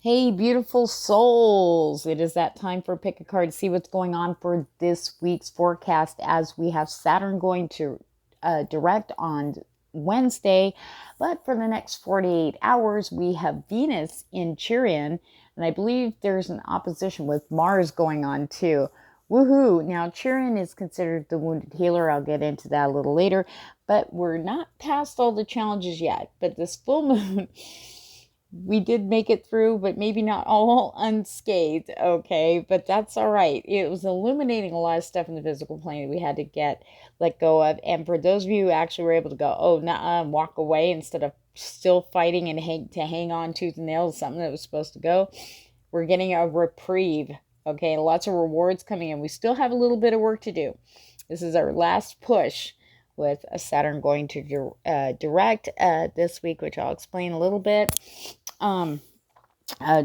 Hey, beautiful souls. It is that time for pick a card to see what's going on for this week's forecast as we have Saturn going to direct on Wednesday. But for the next 48 hours, we have Venus in Chiron. And I believe there's an opposition with Mars going on too. Woohoo! Now, Chiron is considered the wounded healer. I'll get into that a little later. But we're not past all the challenges yet. But this full moon we did make it through, but maybe not all unscathed, okay? But that's all right. It was illuminating a lot of stuff in the physical plane that we had to let go of. And for those of you who actually were able to go, oh, nah, and walk away instead of still fighting and hang on tooth and nail to something that was supposed to go, we're getting a reprieve, okay? Lots of rewards coming in. We still have a little bit of work to do. This is our last push with a Saturn going to direct this week, which I'll explain a little bit.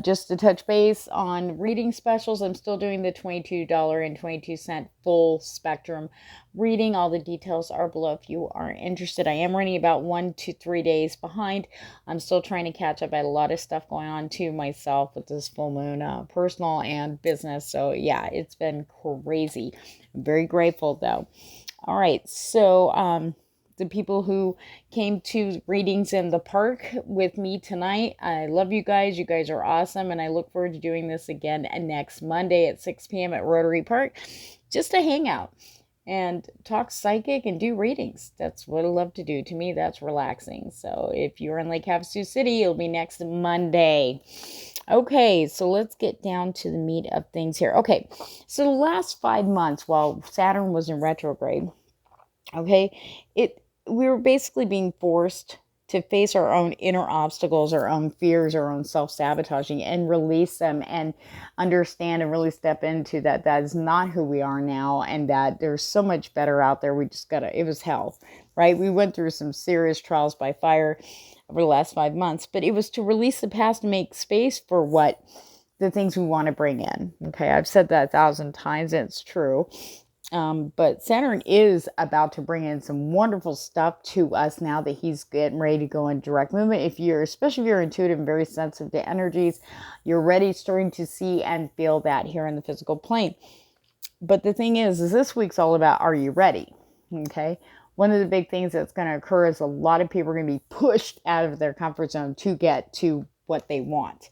Just to touch base on reading specials, I'm still doing the $22.22 full spectrum reading. All the details are below if you are interested. I am running about 1 to 3 days behind. I'm still trying to catch up. I had a lot of stuff going on to myself with this full moon, personal and business. So yeah, it's been crazy. I'm very grateful though. All right, so the people who came to readings in the park with me tonight, I love you guys. You guys are awesome, and I look forward to doing this again next Monday at 6 p.m. at Rotary Park, just to hang out and talk psychic and do readings. That's what I love to do. To me, that's relaxing. So if you're in Lake Havasu City, it'll be next Monday. Okay, so let's get down to the meat of things here. Okay, so the last 5 months while Saturn was in retrograde, okay, we were basically being forced to face our own inner obstacles, our own fears, our own self-sabotaging, and release them and understand and really step into that is not who we are now, and that there's so much better out there. We just it was hell, right? We went through some serious trials by fire over the last 5 months, but it was to release the past and make space for the things we want to bring in. Okay, I've said that 1,000 times, and it's true. But Saturn is about to bring in some wonderful stuff to us now that he's getting ready to go in direct movement. Especially if you're intuitive and very sensitive to energies, you're starting to see and feel that here in the physical plane. But the thing is this week's all about, are you ready? Okay. One of the big things that's going to occur is a lot of people are going to be pushed out of their comfort zone to get to what they want.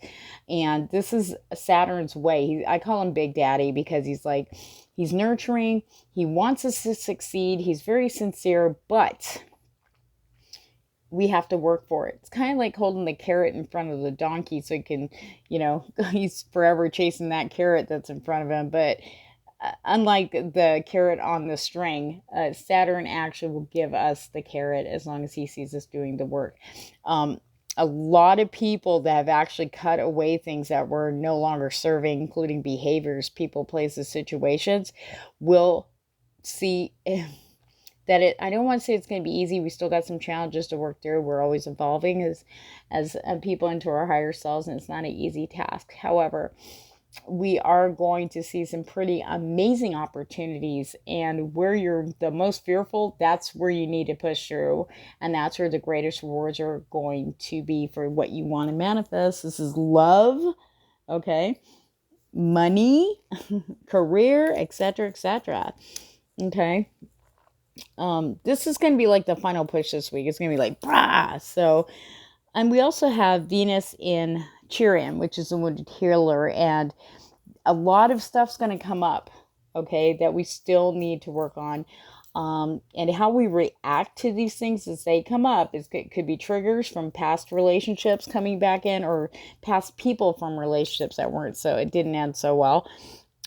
And this is Saturn's way. I call him Big Daddy because he's nurturing. He wants us to succeed. He's very sincere, but we have to work for it. It's kind of like holding the carrot in front of the donkey so he can, he's forever chasing that carrot that's in front of him. But unlike the carrot on the string, Saturn actually will give us the carrot as long as he sees us doing the work. A lot of people that have actually cut away things that were no longer serving, including behaviors, people, places, situations, will see that I don't want to say it's going to be easy. We still got some challenges to work through. We're always evolving as people into our higher selves, and it's not an easy task. However, we are going to see some pretty amazing opportunities, and where you're the most fearful, that's where you need to push through, and that's where the greatest rewards are going to be for what you want to manifest. This is love, okay, money, career, etc., etc. Okay. This is going to be like the final push this week. It's going to be like brah. So, and we also have Venus in Chiron, which is the wounded healer, and a lot of stuff's going to come up, okay, that we still need to work on. And how we react to these things as they come up it could be triggers from past relationships coming back in, or past people from relationships that it didn't end so well,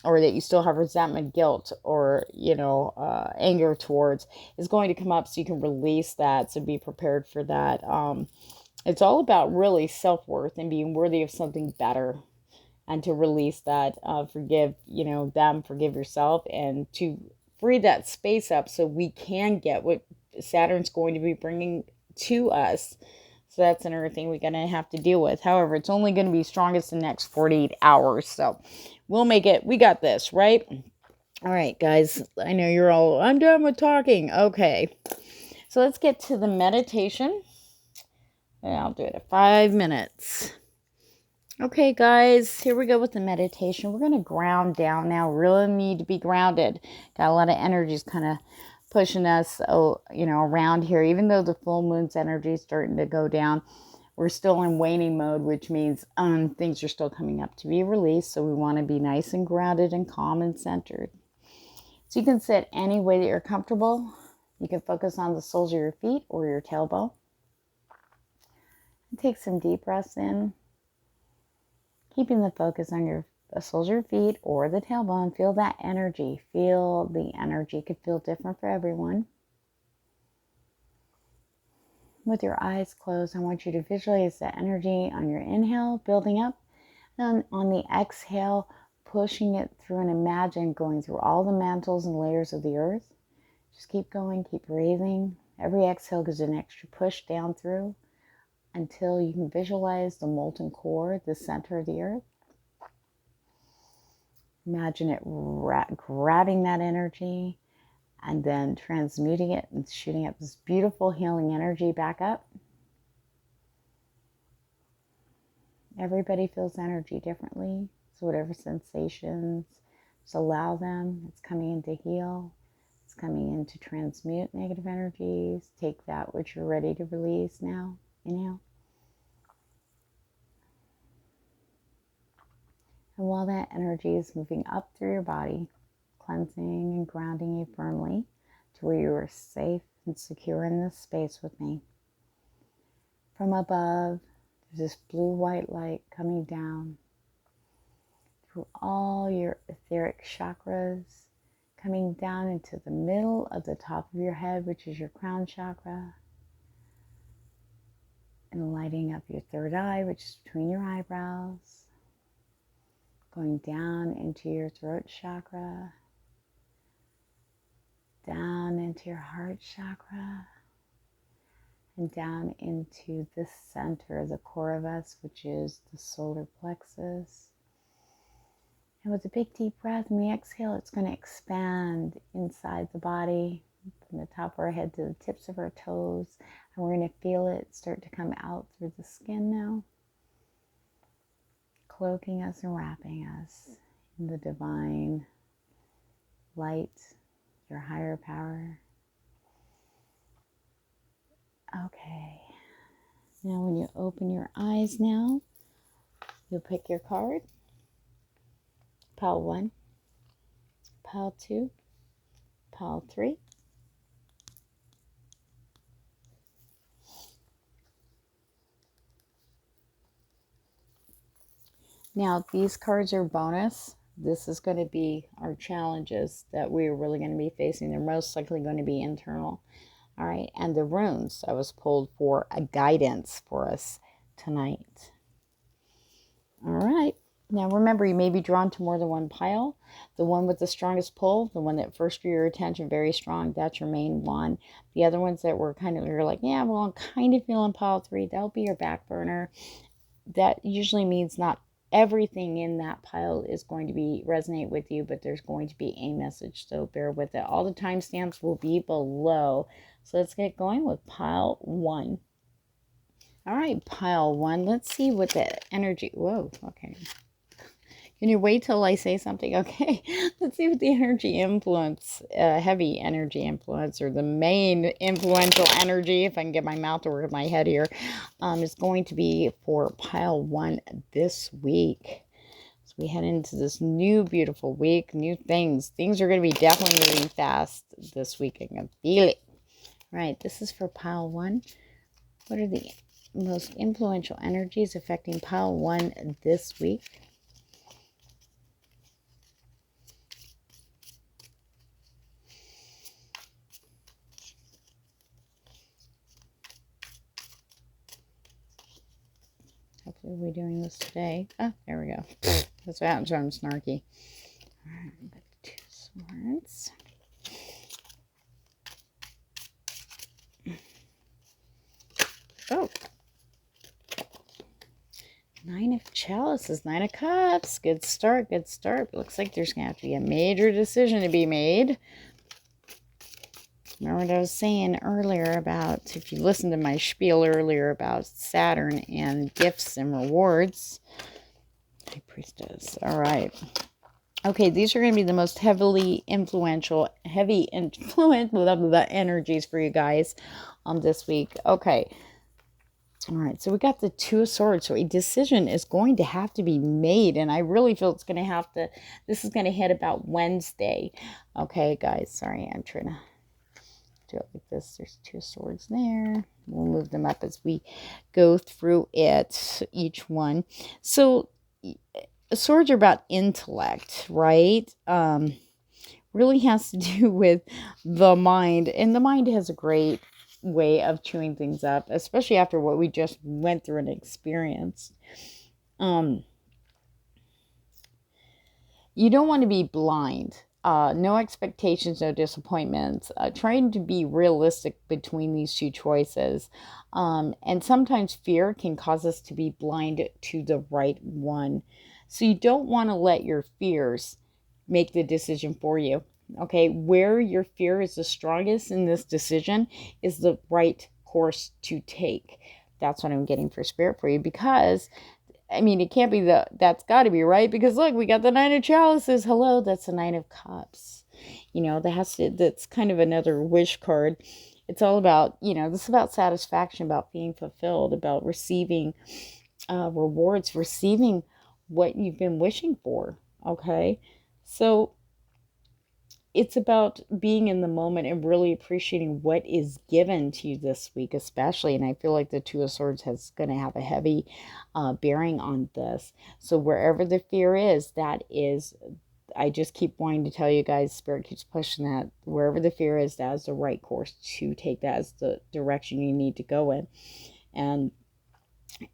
or that you still have resentment, guilt, or anger towards, is going to come up, so you can release that. So be prepared for that. It's all about really self-worth and being worthy of something better, and to release that, forgive them, forgive yourself, and to free that space up so we can get what Saturn's going to be bringing to us. So that's another thing we're going to have to deal with. However, it's only going to be strongest in the next 48 hours. So we'll make it. We got this, right? All right, guys. I know you're all, I'm done with talking. Okay. So let's get to the meditation. And I'll do it at 5 minutes. Okay, guys, here we go with the meditation. We're going to ground down now. Really need to be grounded. Got a lot of energies kind of pushing us, around here. Even though the full moon's energy is starting to go down, we're still in waning mode, which means things are still coming up to be released. So we want to be nice and grounded and calm and centered. So you can sit any way that you're comfortable. You can focus on the soles of your feet or your tailbone. And take some deep breaths in. Keeping the focus on the soles of your feet or the tailbone. Feel that energy. Feel the energy. It could feel different for everyone. With your eyes closed, I want you to visualize the energy on your inhale, building up. Then on the exhale, pushing it through, and imagine going through all the mantles and layers of the earth. Just keep going, keep breathing. Every exhale gives an extra push down through until you can visualize the molten core, the center of the earth. Imagine it grabbing that energy and then transmuting it and shooting up this beautiful healing energy back up. Everybody feels energy differently. So whatever sensations, just allow them. It's coming in to heal. It's coming in to transmute negative energies. Take that which you're ready to release now. Inhale. And while that energy is moving up through your body, cleansing and grounding you firmly to where you are safe and secure in this space with me. From above, there's this blue-white light coming down through all your etheric chakras, coming down into the middle of the top of your head, which is your crown chakra, and lighting up your third eye, which is between your eyebrows, going down into your throat chakra, down into your heart chakra, and down into the center of the core of us, which is the solar plexus. And with a big deep breath, when we exhale, it's going to expand inside the body, from the top of our head to the tips of our toes. And we're going to feel it start to come out through the skin now, cloaking us and wrapping us in the divine light, your higher power. Okay. Now when you open your eyes now, you'll pick your card. Pile 1, pile 2, pile 3. Now these cards are bonus. This is going to be our challenges that we're really going to be facing. They're most likely going to be internal. All right. And the runes I was pulled for a guidance for us tonight. All right. Now remember, you may be drawn to more than one pile. The one with the strongest pull, the one that first drew your attention very strong, that's your main one. The other ones that were you're like, yeah, well, I'm kind of feeling pile 3. That'll be your back burner. That usually means not everything in that pile is going to be resonate with you, but there's going to be a message, so bear with it. All the timestamps will be below. So let's get going with pile 1. All right, pile 1. Let's see what the energy. Whoa, okay. Can you wait till I say something? Okay, let's see what the energy influence, heavy energy influence, or the main influential energy, if I can get my mouth to work with my head here, is going to be for pile 1 this week. So we head into this new beautiful week, new things. Things are going to be definitely moving fast this week. I can feel it. All right, this is for pile 1. What are the most influential energies affecting pile 1 this week? Hopefully we'll be doing this today. Oh, there we go. That's what happens when I'm snarky. All right, back to 2 swords. Oh. 9 of chalices, 9 of cups. Good start, good start. Looks like there's going to have to be a major decision to be made. Remember what I was saying earlier about, if you listened to my spiel earlier about Saturn and gifts and rewards, Priestess. All right. Okay, these are going to be the most heavy influence energies for you guys this week. Okay. All right, so we got the Two of Swords. So a decision is going to have to be made, and I really feel it's going to have to, this is going to hit about Wednesday. Okay, guys, sorry, I'm trying to do it like this. There's Two of Swords there. We'll move them up as we go through it, each one. So swords are about intellect, right? Really has to do with the mind, and the mind has a great way of chewing things up, especially after what we just went through and experienced. You don't want to be blind. No expectations, no disappointments. Trying to be realistic between these two choices. And sometimes fear can cause us to be blind to the right one. So you don't want to let your fears make the decision for you. Okay, where your fear is the strongest in this decision is the right course to take. That's what I'm getting for Spirit for you, because I mean, it can't be that's got to be right, because look, we got the Nine of Chalices. Hello, that's the Nine of Cups. You know, that's kind of another wish card. It's all about, this is about satisfaction, about being fulfilled, about receiving rewards, receiving what you've been wishing for. Okay, so it's about being in the moment and really appreciating what is given to you this week, especially. And I feel like the Two of Swords is going to have a heavy bearing on this. So wherever the fear is, that is, I just keep wanting to tell you guys, Spirit keeps pushing that. Wherever the fear is, that is the right course to take. That is the direction you need to go in. And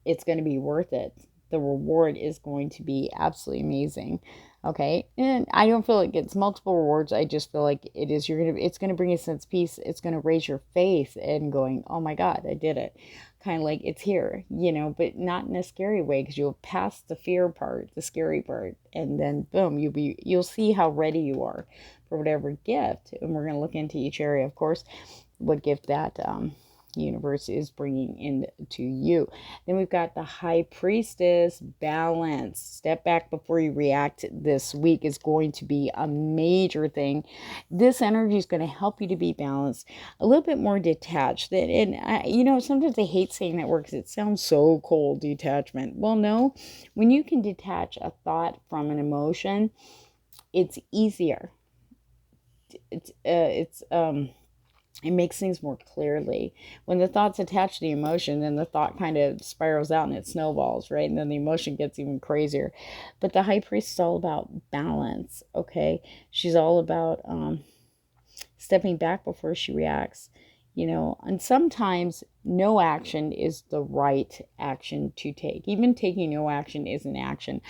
it's going to be worth it. The reward is going to be absolutely amazing. Okay, and I don't feel like it's multiple rewards. I just feel like it is. It's gonna bring a sense of peace. It's gonna raise your faith and going, oh my God, I did it. Kind of like it's here, but not in a scary way, because you'll pass the fear part, the scary part, and then boom, you'll see how ready you are for whatever gift. And we're gonna look into each area, of course, what gift that universe is bringing into you. Then we've got the High Priestess, balance. Step back before you react this week is going to be a major thing. This energy is going to help you to be balanced, a little bit more detached. And sometimes I hate saying that word because it sounds so cold, detachment. Well, no, when you can detach a thought from an emotion, it's easier. It makes things more clearly. When the thought's attached to the emotion, then the thought kind of spirals out and it snowballs, right? And then the emotion gets even crazier. But the High Priest is all about balance, okay? She's all about stepping back before she reacts, and sometimes no action is the right action to take. Even taking no action is an action.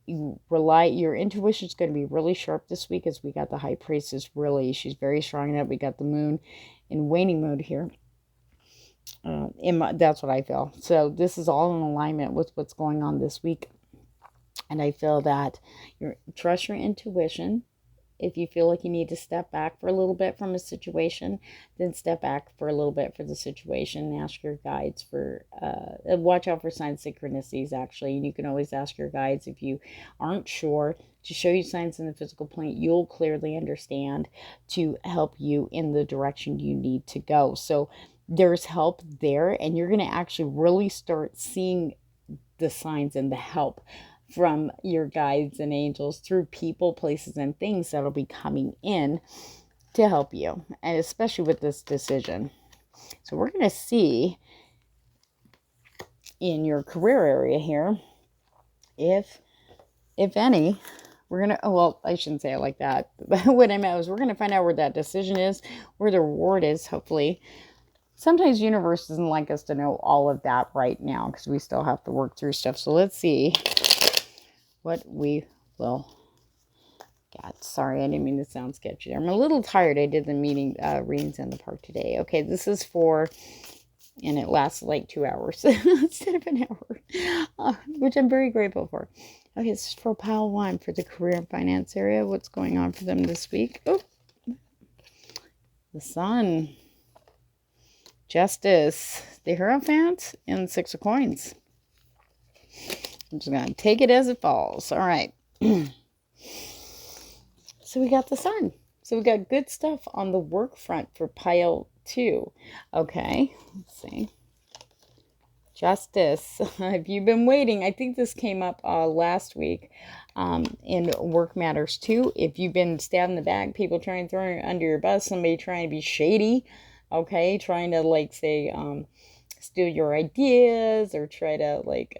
Your intuition is going to be really sharp this week, as we got the High Priestess. She's very strong in that. We got the Moon in waning mode here. That's what I feel. So this is all in alignment with what's going on this week. And I feel that trust your intuition. If you feel like you need to step back for a little bit from a situation, then step back for a little bit for the situation and ask your guides for, watch out for signs, synchronicities, actually. And you can always ask your guides if you aren't sure to show you signs in the physical plane you'll clearly understand, to help you in the direction you need to go. So there's help there, and you're going to actually really start seeing the signs and the help from your guides and angels through people, places, and things that'll be coming in to help you, and especially with this decision. So we're going to see in your career area here, if any, we're going to, well, I shouldn't say it like that. But what I meant was we're going to find out where that decision is, where the reward is, hopefully. Sometimes the universe doesn't like us to know all of that right now, because we still have to work through stuff. So let's see what we will get. Sorry, I didn't mean to sound sketchy there. I'm a little tired. I did the readings in the park today. Okay, this is for, and it lasts like 2 hours instead of an hour, which I'm very grateful for. Okay, this is for pile 1 for the career and finance area. What's going on for them this week? Oh, the Sun, Justice, the Hierophant, and 6 of Coins. I'm just going to take it as it falls. All right. So we got the sun. So we got good stuff on the work front for pile 2. Okay. Let's see. Justice. Have you been waiting? I think this came up last week in Work Matters too. If you've been stabbed in the back, people trying to throw you under your bus, somebody trying to be shady, okay, trying to like say steal your ideas or try to like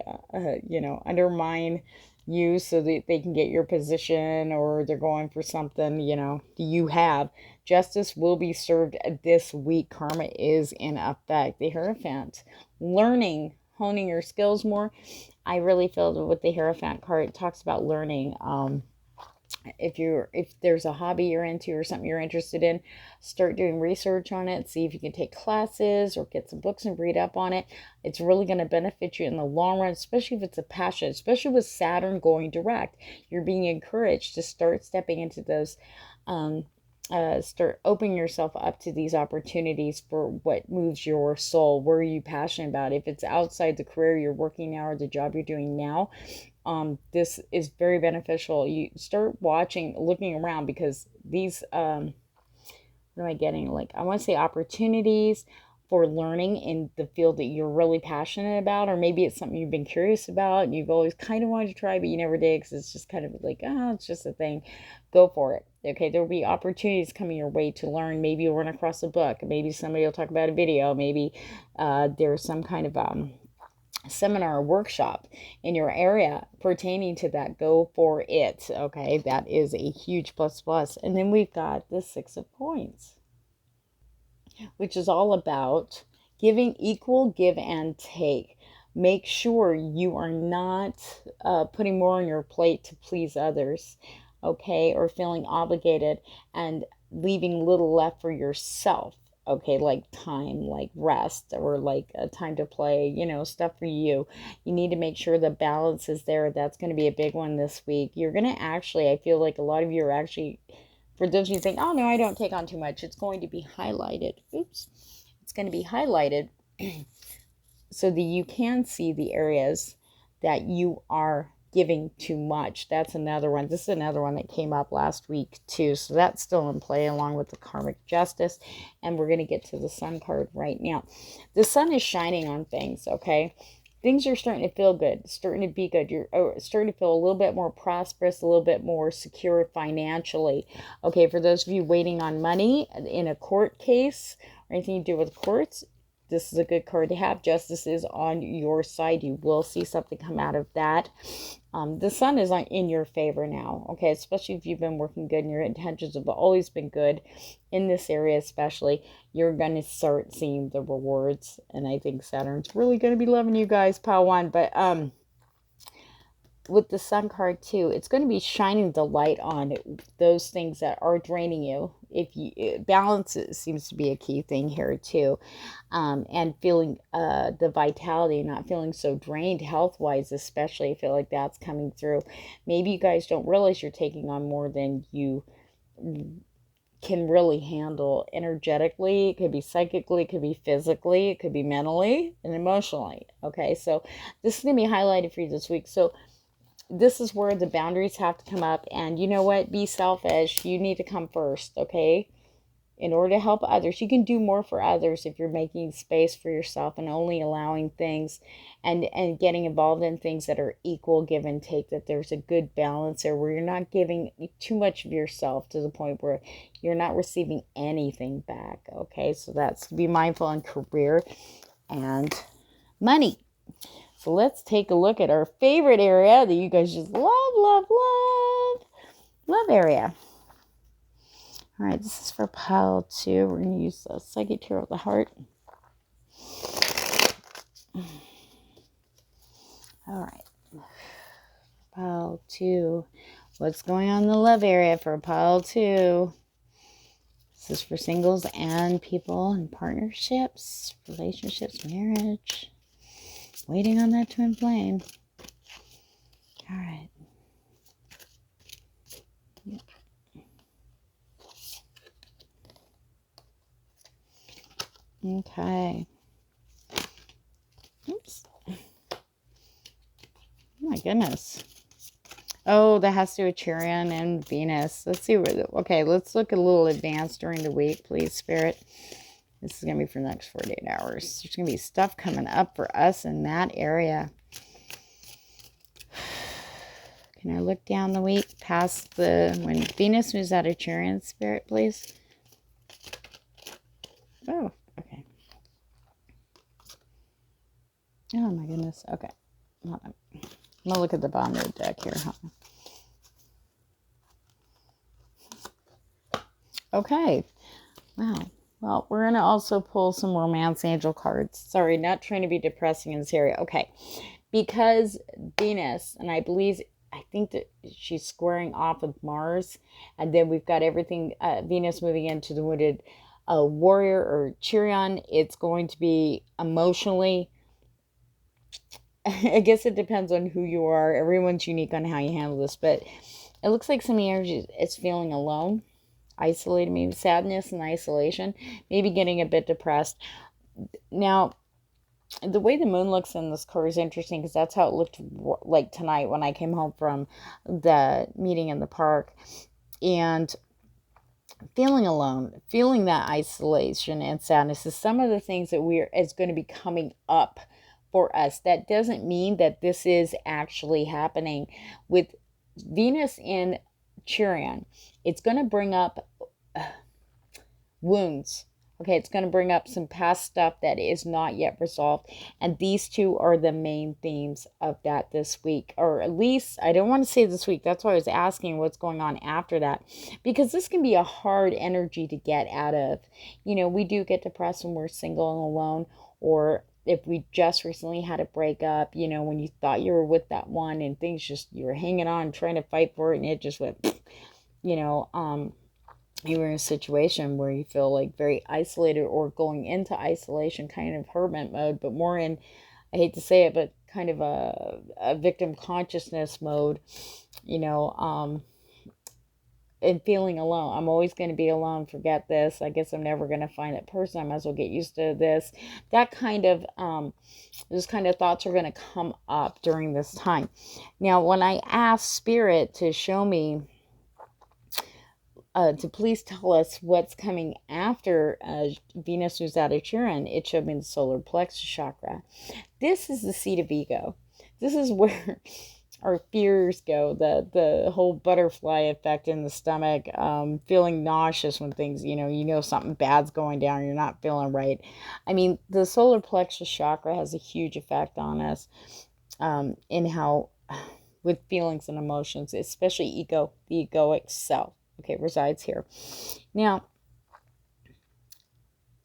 undermine you so that they can get your position, or they're going for something you have. Justice will be served this week. Karma is in effect. The Hierophant, learning, honing your skills more. I really feel that with the Hierophant card, it talks about learning. If there's a hobby you're into or something you're interested in, start doing research on it. See if you can take classes or get some books and read up on it. It's really going to benefit you in the long run, especially if it's a passion, especially with Saturn going direct. You're being encouraged to start stepping into those start opening yourself up to these opportunities for what moves your soul. Where are you passionate about? If it's outside the career you're working now or the job you're doing now, this is very beneficial. You start looking around, because these, what am I getting? Like, I want to say opportunities for learning in the field that you're really passionate about, or maybe it's something you've been curious about and you've always kind of wanted to try, but you never did because it's just kind of like, it's just a thing. Go for it. Okay, there will be opportunities coming your way to learn. Maybe you'll run across a book. Maybe somebody will talk about a video. Maybe there's some kind of seminar or workshop in your area pertaining to that. Go for it. Okay, that is a huge plus. And then we've got the 6 of Coins, which is all about giving, equal give and take. Make sure you are not putting more on your plate to please others, okay, or feeling obligated and leaving little left for yourself. Okay, like time, like rest, or like a time to play, stuff for you. You need to make sure the balance is there. That's going to be a big one this week. You're going to actually, I feel like a lot of you are actually, for those of you who think, oh no, I don't take on too much, it's going to be highlighted. Oops. It's going to be highlighted so that you can see the areas that you are giving too much. That's another one. This is another one that came up last week too. So that's still in play along with the karmic justice. And we're going to get to the sun card right now. The sun is shining on things, okay? Things are starting to feel good, starting to be good. You're starting to feel a little bit more prosperous, a little bit more secure financially. Okay, for those of you waiting on money in a court case or anything to do with courts, this is a good card to have. Justice is on your side. You will see something come out of that. The sun is in your favor now, okay? Especially if you've been working good and your intentions have always been good in this area especially. You're going to start seeing the rewards. And I think Saturn's really going to be loving you guys, pile 1. But with the sun card too, it's going to be shining the light on those things that are draining you. Balance seems to be a key thing here too, and feeling the vitality, not feeling so drained health wise, especially. I feel like that's coming through. Maybe you guys don't realize you're taking on more than you can really handle energetically. It could be psychically, it could be physically, it could be mentally and emotionally. Okay, so this is going to be highlighted for you this week. So this is where the boundaries have to come up. And you know what? Be selfish. You need to come first, okay? In order to help others. You can do more for others if you're making space for yourself and only allowing things and getting involved in things that are equal give and take, that there's a good balance there where you're not giving too much of yourself to the point where you're not receiving anything back, okay? So that's to be mindful in career and money. So let's take a look at our favorite area that you guys just love area. All right, this is for pile 2. We're going to use the Psychic Tarot of the Heart. All right, pile 2. What's going on in the love area for pile 2? This is for singles and people in partnerships, relationships, marriage. Waiting on that twin flame. All right. Yep. Okay. Oops. Oh my goodness. Oh, that has to do with Chiron and Venus. Let's see. Okay, let's look a little advanced during the week, please, Spirit. This is going to be for the next 48 hours. There's going to be stuff coming up for us in that area. Can I look down the week past when Venus moves out of Chiron, Spirit, please? Oh, okay. Oh, my goodness. Okay. Hold on. I'm going to look at the bottom of the deck here. Okay. Wow. Well, we're going to also pull some romance angel cards. Sorry, not trying to be depressing in this area. Okay. Because Venus, and I think that she's squaring off of Mars. And then we've got everything, Venus moving into the wounded warrior or Chiron. It's going to be emotionally, I guess it depends on who you are. Everyone's unique on how you handle this. But it looks like some energy is feeling alone. Isolated, maybe sadness and isolation, maybe getting a bit depressed. Now, the way the moon looks in this card is interesting because that's how it looked like tonight when I came home from the meeting in the park. And feeling alone, feeling that isolation and sadness is some of the things that is going to be coming up for us. That doesn't mean that this is actually happening. With Venus in Chiron, it's going to bring up wounds. Okay, it's going to bring up some past stuff that is not yet resolved. And these two are the main themes of that this week. Or at least, I don't want to say this week. That's why I was asking what's going on after that. Because this can be a hard energy to get out of. You know, we do get depressed when we're single and alone. Or if we just recently had a breakup, you know, when you thought you were with that one and things just, you were hanging on, trying to fight for it, and it just went, you know, you were in a situation where you feel like very isolated or going into isolation, kind of hermit mode, but more in, I hate to say it, but kind of a victim consciousness mode, you know, and feeling alone. I'm always going to be alone. Forget this. I guess I'm never going to find that person. I might as well get used to this. That kind of, those kind of thoughts are going to come up during this time. Now, when I asked Spirit to show me, to please tell us what's coming after Venus moves out of Chiron, it showed me the solar plexus chakra. This is the seat of ego. This is where our fears go, the whole butterfly effect in the stomach, feeling nauseous when things, you know something bad's going down, you're not feeling right. I mean, the solar plexus chakra has a huge effect on us in how, with feelings and emotions, especially ego, the egoic self. Okay, resides here. Now,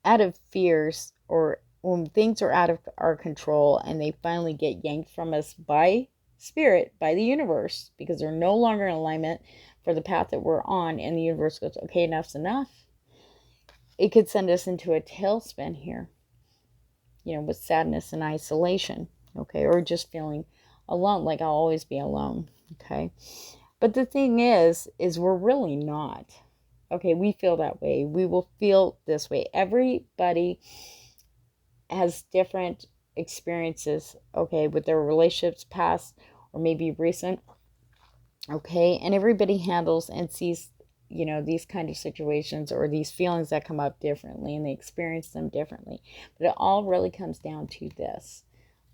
out of fears, or when things are out of our control and they finally get yanked from us by Spirit, by the universe, because they're no longer in alignment for the path that we're on, and the universe goes, okay, enough's enough. It could send us into a tailspin here, you know, with sadness and isolation, okay, or just feeling alone, like I'll always be alone, okay. But the thing is we're really not. Okay, we feel that way. We will feel this way. Everybody has different experiences, okay, with their relationships, past or maybe recent, okay, and everybody handles and sees, you know, these kind of situations or these feelings that come up differently, and they experience them differently. But it all really comes down to this,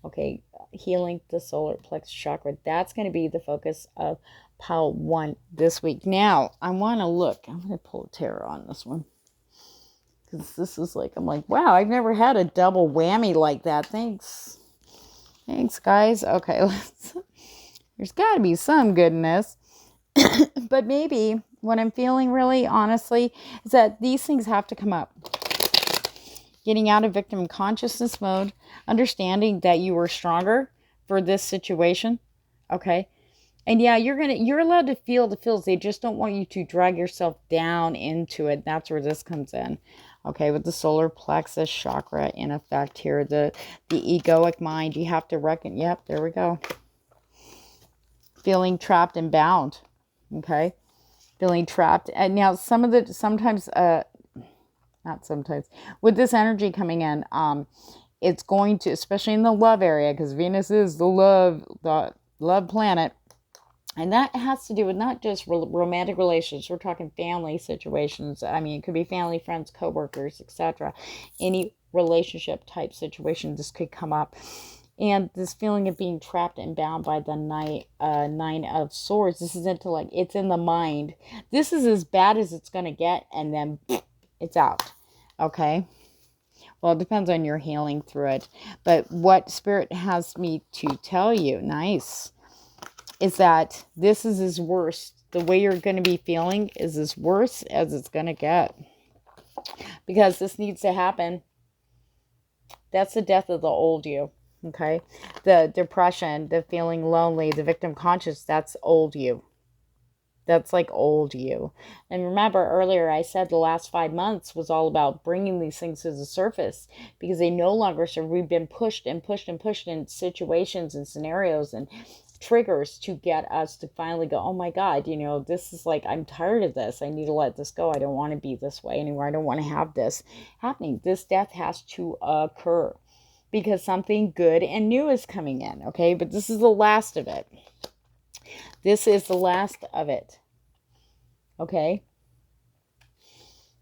okay, healing the solar plexus chakra. That's going to be the focus of pile 1 this week. Now, I want to look. I'm going to pull a tarot on this one, because this is like, I'm like, wow, I've never had a double whammy like that. Thanks, guys. Okay, there's got to be some goodness. But maybe what I'm feeling really honestly is that these things have to come up. Getting out of victim consciousness mode, understanding that you were stronger for this situation, okay? And yeah, you're allowed to feel the feels. They just don't want you to drag yourself down into it. That's where this comes in. Okay, with the solar plexus chakra in effect here, the egoic mind, you have to reckon. Yep, there we go. Feeling trapped and bound. Okay, feeling trapped. And now sometimes not sometimes, with this energy coming in, it's going to, especially in the love area, because Venus is the love, love planet. And that has to do with not just romantic relations. We're talking family situations. I mean, it could be family, friends, coworkers, etc. Any relationship type situation, this could come up. And this feeling of being trapped and bound by the nine of swords. This is intellect. It's in the mind. This is as bad as it's going to get, and then it's out. Okay? Well, it depends on your healing through it. But what Spirit has me to tell you, nice, is that this is as worse. The way you're going to be feeling is as worse as it's going to get. Because this needs to happen. That's the death of the old you. Okay? The depression, the feeling lonely, the victim conscious, that's old you. That's like old you. And remember earlier I said the last 5 months was all about bringing these things to the surface because they no longer serve. We've been pushed and pushed and pushed in situations and scenarios and triggers to get us to finally go, oh my God, this is like, I'm tired of this. I need to let this go. I don't want to be this way anymore. I don't want to have this happening. This death has to occur because something good and new is coming in. Okay. But this is the last of it. This is the last of it. Okay.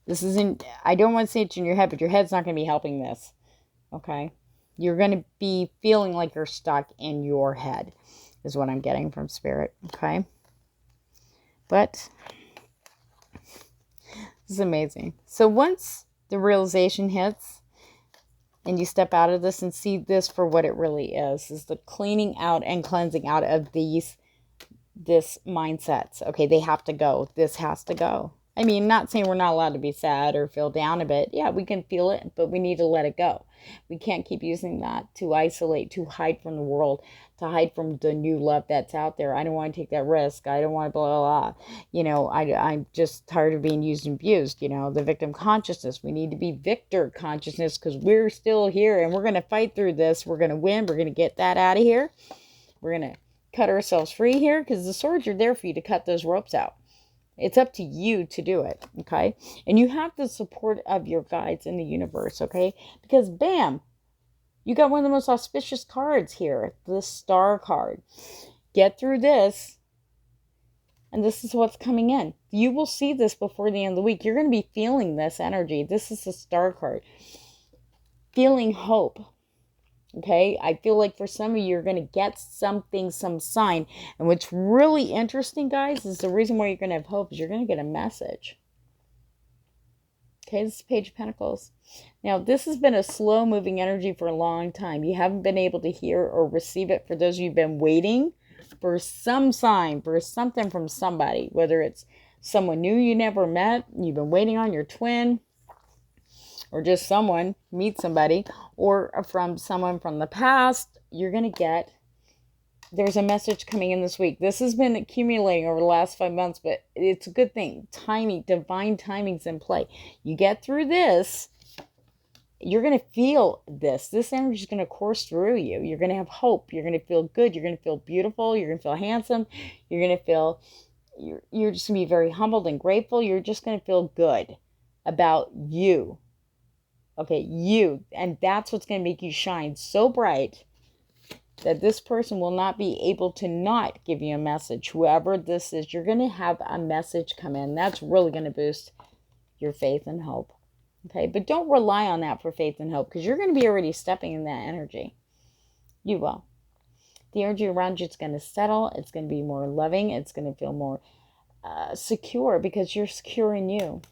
This isn't, I don't want to say it's in your head, but your head's not going to be helping this. Okay. You're going to be feeling like you're stuck in your head. Is what I'm getting from Spirit, okay? But this is amazing. So once the realization hits and you step out of this and see this for what it really is the cleaning out and cleansing out of this mindsets. Okay, they have to go. This has to go. I mean, not saying we're not allowed to be sad or feel down a bit. Yeah, we can feel it, but we need to let it go. We can't keep using that to isolate, to hide from the world, to hide from the new love that's out there. I don't want to take that risk. I don't want to blah, blah, blah. I'm just tired of being used and abused. The victim consciousness. We need to be victor consciousness because we're still here and we're going to fight through this. We're going to win. We're going to get that out of here. We're going to cut ourselves free here because the swords are there for you to cut those ropes out. It's up to you to do it, okay? And you have the support of your guides in the universe, okay? Because bam, you got one of the most auspicious cards here, the Star card. Get through this, and this is what's coming in. You will see this before the end of the week. You're going to be feeling this energy. This is the Star card. Feeling hope. Okay, I feel like for some of you, you're going to get something, some sign. And what's really interesting, guys, is the reason why you're going to have hope is you're going to get a message. Okay, this is Page of Pentacles. Now, this has been a slow-moving energy for a long time. You haven't been able to hear or receive it. For those of you who've been waiting for some sign, for something from somebody, whether it's someone new you never met, you've been waiting on your twin, or just someone, meet somebody, or from someone from the past, you're going to get, there's a message coming in this week. This has been accumulating over the last 5 months, but it's a good thing. Timing, divine timing's in play. You get through this, you're going to feel this. This energy is going to course through you. You're going to have hope. You're going to feel good. You're going to feel beautiful. You're going to feel handsome. You're going to feel, you're just going to be very humbled and grateful. You're just going to feel good about you. Okay, you. And that's what's going to make you shine so bright that this person will not be able to not give you a message. Whoever this is, you're going to have a message come in. That's really going to boost your faith and hope. Okay, but don't rely on that for faith and hope because you're going to be already stepping in that energy. You will. The energy around you is going to settle. It's going to be more loving. It's going to feel more secure because you're secure in you.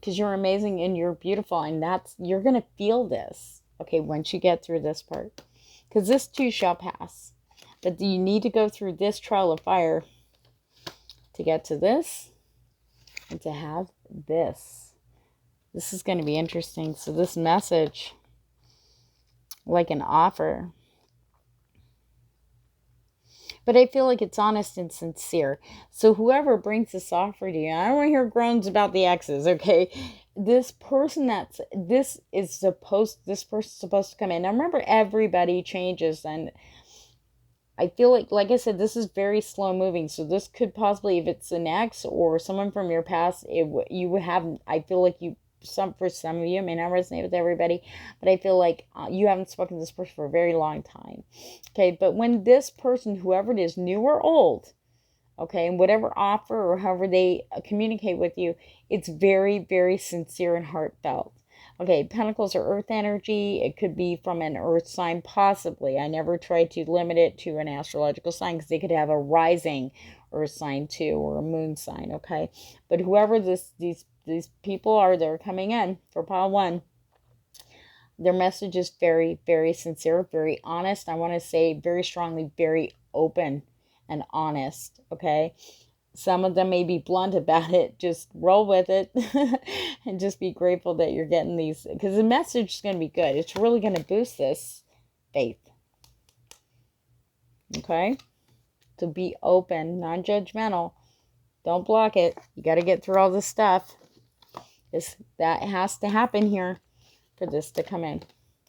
Because you're amazing and you're beautiful, and you're going to feel this, okay, once you get through this part. Because this too shall pass. But you need to go through this trial of fire to get to this and to have this. This is going to be interesting. So this message, like an offer. But I feel like it's honest and sincere. So whoever brings this offer to you, I don't want to hear groans about the exes, okay? This person's supposed to come in. Now remember, everybody changes, and I feel like I said, this is very slow moving. So this could possibly, if it's an ex or someone from your past, I feel like for some of you, it may not resonate with everybody, but I feel like you haven't spoken to this person for a very long time. Okay, but when this person, whoever it is, new or old, okay, and whatever offer or however they communicate with you, it's very, very sincere and heartfelt. Okay, Pentacles are earth energy. It could be from an earth sign, possibly. I never try to limit it to an astrological sign because they could have a rising earth sign too, or a moon sign, okay? But whoever these people are that are coming in for pile one, their message is very, very sincere, very honest. I want to say very strongly, very open and honest, okay? Some of them may be blunt about it. Just roll with it and just be grateful that you're getting these, because the message is going to be good. It's really going to boost this faith, okay? To be open, non-judgmental. Don't block it. You got to get through all this stuff. That has to happen here for this to come in.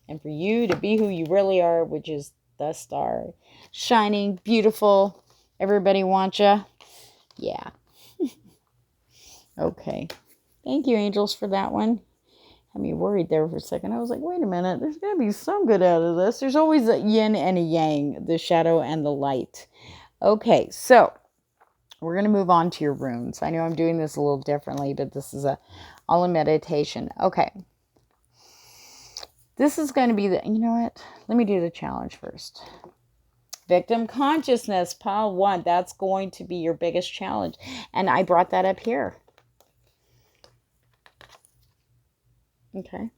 And for you to be who you really are, which is the star. Shining, beautiful. Everybody wants you. Yeah. Okay. Thank you, angels, for that one. Had me worried there for a second. I was like, wait a minute. There's going to be some good out of this. There's always a yin and a yang, the shadow and the light. Okay, so we're going to move on to your runes. I know I'm doing this a little differently, but this is all a meditation. Okay. This is going to be the, you know what? Let me do the challenge first. Victim consciousness, pile one. That's going to be your biggest challenge. And I brought that up here. Okay.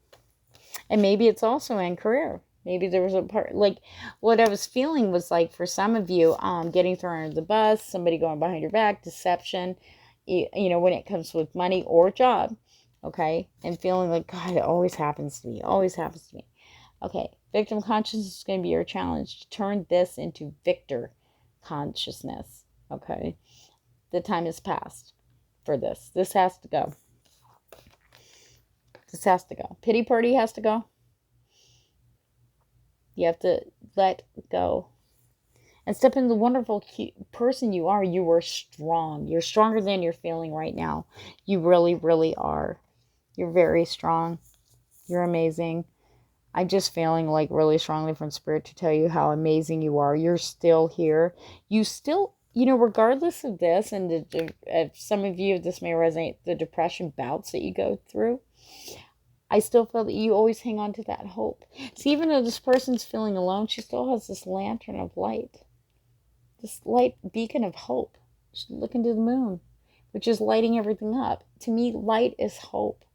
And maybe it's also in career. Maybe there was a part, like what I was feeling was like for some of you, getting thrown under the bus, somebody going behind your back, deception, you know, when it comes with money or job. Okay. And feeling like, God, it always happens to me. Always happens to me. Okay. Victim consciousness is going to be your challenge. To turn this into victor consciousness. Okay. The time has passed for this. This has to go. This has to go. Pity party has to go. You have to let go. And step into the wonderful person you are. You are strong. You're stronger than you're feeling right now. You really, really are. You're very strong. You're amazing. I'm just feeling like really strongly from Spirit to tell you how amazing you are. You're still here. You still, you know, regardless of this, and some of you, this may resonate, the depression bouts that you go through, I still feel that you always hang on to that hope. So even though this person's feeling alone, she still has this lantern of light. This light beacon of hope. She's looking to the moon, which is lighting everything up. To me, light is hope.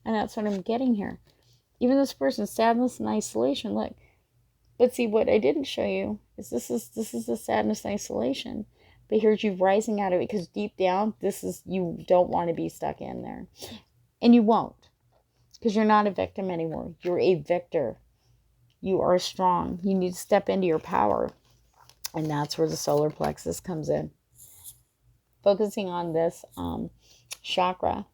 And that's what I'm getting here. Even this person's sadness and isolation, look. But see, what I didn't show you is this is the sadness and isolation. But here's you rising out of it, because deep down, you don't want to be stuck in there. And you won't. Because you're not a victim anymore. You're a victor. You are strong. You need to step into your power. And that's where the solar plexus comes in. Focusing on this chakra.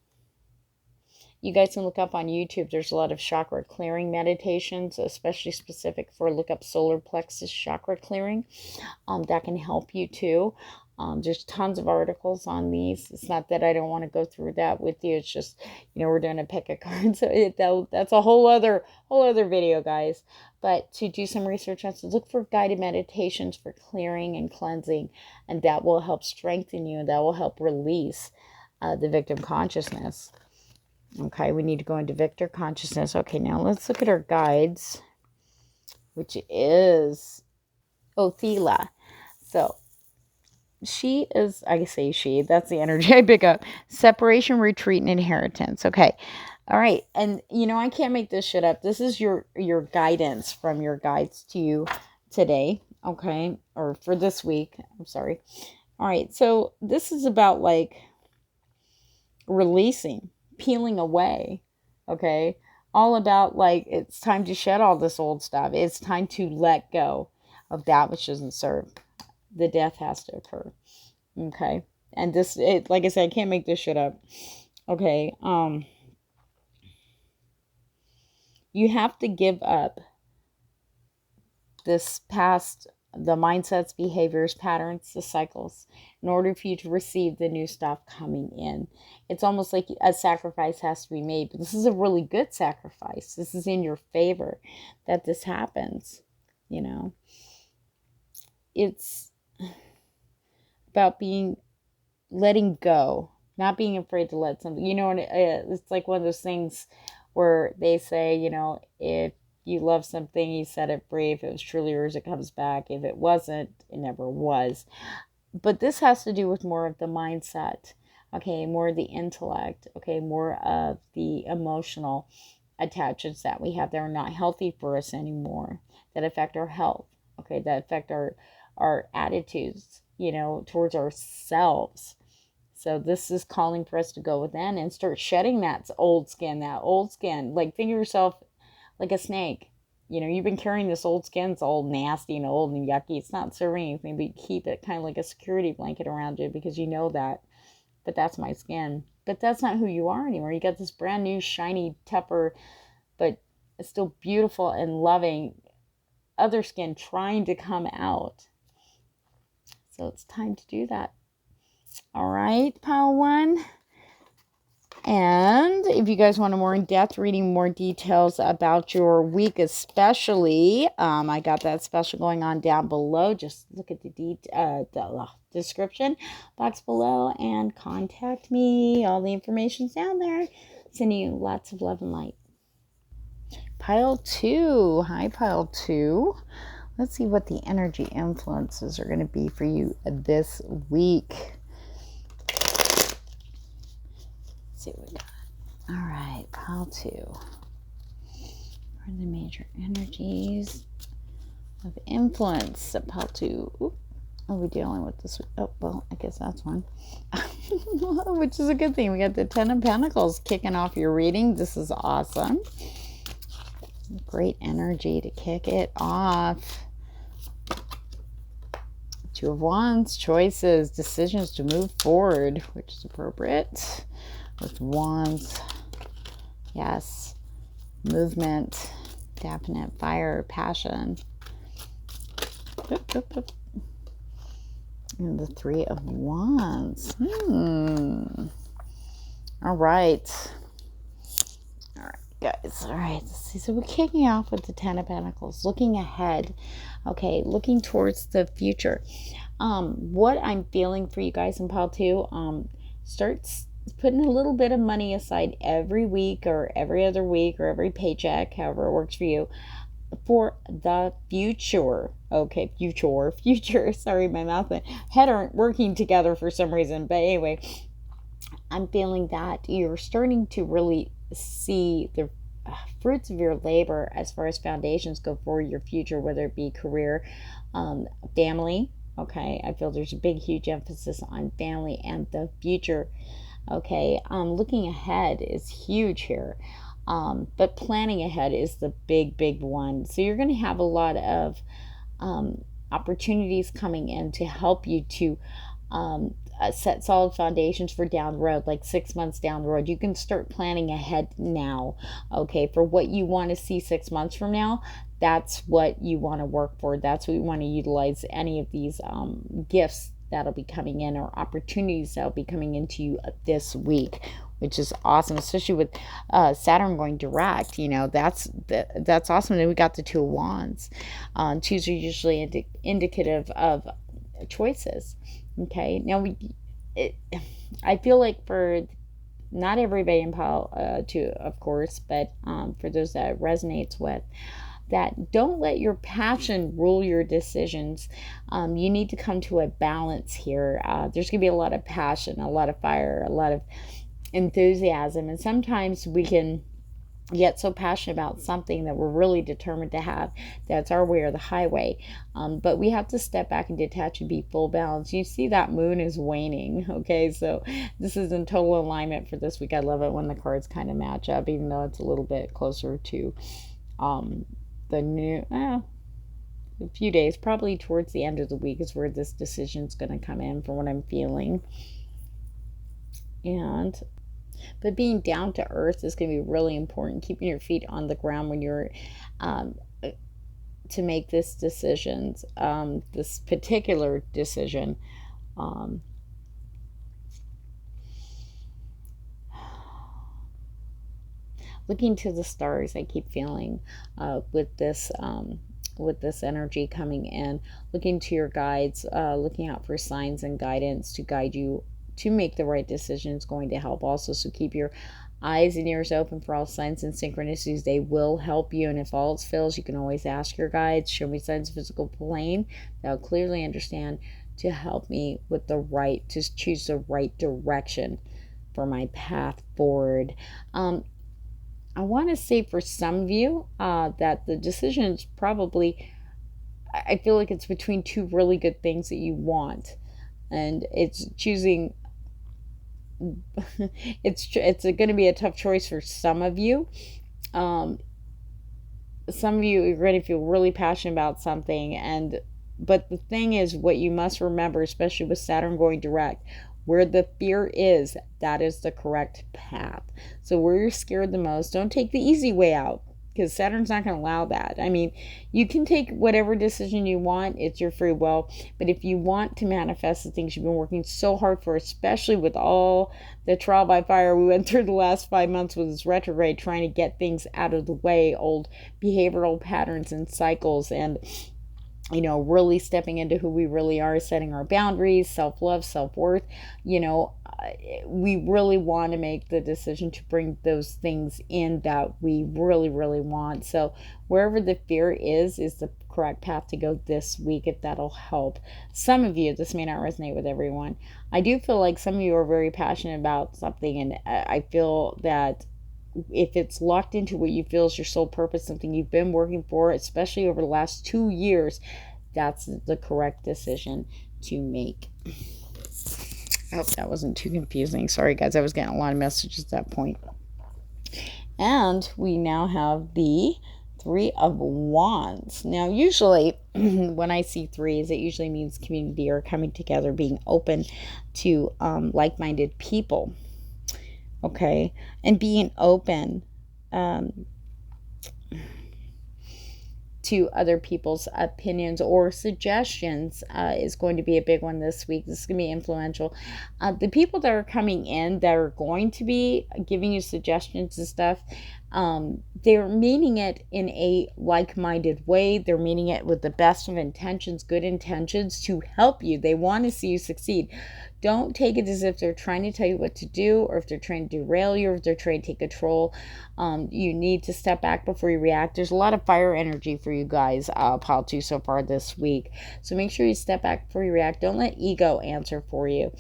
You guys can look up on YouTube. There's a lot of chakra clearing meditations, especially specific for look up solar plexus chakra clearing. That can help you too. There's tons of articles on these. It's not that I don't want to go through that with you. It's just, you know, we're doing a pick a card. So that's a whole other video, guys. But to do some research on, so look for guided meditations for clearing and cleansing. And that will help strengthen you. And that will help release the victim consciousness. Okay, we need to go into victor consciousness. Okay, now let's look at our guides, which is Othela. So she is, I say she, that's the energy I pick up. Separation, retreat, and inheritance. Okay. All right. And, you know, I can't make this shit up. This is your guidance from your guides to you today. Okay. Or for this week. I'm sorry. All right. So this is about like releasing, peeling away. Okay. All about like, it's time to shed all this old stuff. It's time to let go of that which doesn't serve. The death has to occur. Okay. And this, like I said, I can't make this shit up. Okay. You have to give up this past the mindsets, behaviors, patterns, the cycles, in order for you to receive the new stuff coming in. It's almost like a sacrifice has to be made, but this is a really good sacrifice. This is in your favor that this happens. You know, it's about letting go, not being afraid to let something, it's like one of those things where they say, if you love something, you set it free. If it was truly yours, it comes back. If it wasn't, it never was. But this has to do with more of the mindset, okay, more of the intellect, okay, more of the emotional attachments that we have that are not healthy for us anymore, that affect our health, okay, that affect our attitudes, towards ourselves. So this is calling for us to go within and start shedding that old skin. Like, think of yourself like a snake. You've been carrying this old skin. It's all nasty and old and yucky. It's not serving anything, but you keep it kind of like a security blanket around you because you know that. But that's my skin. But that's not who you are anymore. You got this brand new, shiny, tougher, but still beautiful and loving other skin trying to come out. So it's time to do that. All right, pile one. And if you guys want a more in-depth reading, more details about your week especially, I got that special going on down below. Just look at the description box below and contact me. All the information's down there. Sending you lots of love and light. Pile two. Hi, pile two. Let's see what the energy influences are going to be for you this week. Let's see what we got. All right, pile two. What are the major energies of influence at pile two? Oop. Are we dealing with this? Oh, well, I guess that's one. Which is a good thing. We got the Ten of Pentacles kicking off your reading. This is awesome. Great energy to kick it off. Two of Wands, choices, decisions to move forward, which is appropriate. With Wands, yes, movement, definite fire, passion. And the Three of Wands. All right. All right, guys. All right. Let's see. So we're kicking off with the Ten of Pentacles, looking ahead. Okay, looking towards the future. What I'm feeling for you guys in pile two, starts putting a little bit of money aside every week or every other week or every paycheck, however it works for you, for the future. Okay, future. Sorry, my mouth and head aren't working together for some reason. But anyway, I'm feeling that you're starting to really see the fruits of your labor as far as foundations go for your future, whether it be career, family. Okay, I feel there's a big, huge emphasis on family and the future. Okay, looking ahead is huge here. But planning ahead is the big, big one. So you're going to have a lot of opportunities coming in to help you to set solid foundations for down the road, like 6 months down the road. You can start planning ahead now, okay, for what you want to see 6 months from now. That's what you want to work for. That's what you want to utilize any of these gifts that'll be coming in or opportunities that'll be coming into you this week, which is awesome, especially with Saturn going direct. That's awesome. Then we got the Two of Wands. Twos are usually indicative of choices. Okay, now I feel like for not everybody in pile two, of course, but for those that it resonates with, that don't let your passion rule your decisions. You need to come to a balance here. There's going to be a lot of passion, a lot of fire, a lot of enthusiasm, and sometimes we can get so passionate about something that we're really determined to have that's our way or the highway, but we have to step back and detach and be full balance. You see that moon is waning. Okay, so this is in total alignment for this week. I love it when the cards kind of match up, even though it's a little bit closer to the new a few days, probably towards the end of the week is where this decision's going to come in, from what I'm feeling. But being down to earth is going to be really important. Keeping your feet on the ground when you're to make this decision, this particular decision. Looking to the stars, I keep feeling with this energy coming in. Looking to your guides, looking out for signs and guidance to guide you to make the right decision is going to help also. So keep your eyes and ears open for all signs and synchronicities. They will help you. And if all else fails, you can always ask your guides, show me signs of physical plane. They'll clearly understand to help me with to choose the right direction for my path forward. I want to say for some of you that the decision is probably, I feel like it's between two really good things that you want. And it's choosing, it's going to be a tough choice for some of you. Some of you are going to feel really passionate about something. But the thing is, what you must remember, especially with Saturn going direct, where the fear is, that is the correct path. So where you're scared the most, don't take the easy way out, because Saturn's not going to allow that. I mean, you can take whatever decision you want. It's your free will. But if you want to manifest the things you've been working so hard for, especially with all the trial by fire we went through the last 5 months with this retrograde, trying to get things out of the way, old behavioral patterns and cycles, and really stepping into who we really are, setting our boundaries, self-love, self-worth, we really want to make the decision to bring those things in that we really, really want. So wherever the fear is the correct path to go this week, if that'll help. Some of you, this may not resonate with everyone. I do feel like some of you are very passionate about something, and I feel that if it's locked into what you feel is your soul purpose, something you've been working for, especially over the last 2 years, that's the correct decision to make. I hope that wasn't too confusing. Sorry, guys, I was getting a lot of messages at that point. And we now have the Three of Wands. Now, usually when I see threes, it usually means community or coming together, being open to like-minded people. Okay, and being open to other people's opinions or suggestions is going to be a big one this week. This is going to be influential. The people that are coming in that are going to be giving you suggestions and stuff, they're meaning it in a like-minded way. They're meaning it with the best of intentions, good intentions to help you. They want to see you succeed. Don't take it as if they're trying to tell you what to do, or if they're trying to derail you, or if they're trying to take control. You need to step back before you react. There's a lot of fire energy for you guys, pile 2 so far this week. So make sure you step back before you react. Don't let ego answer for you.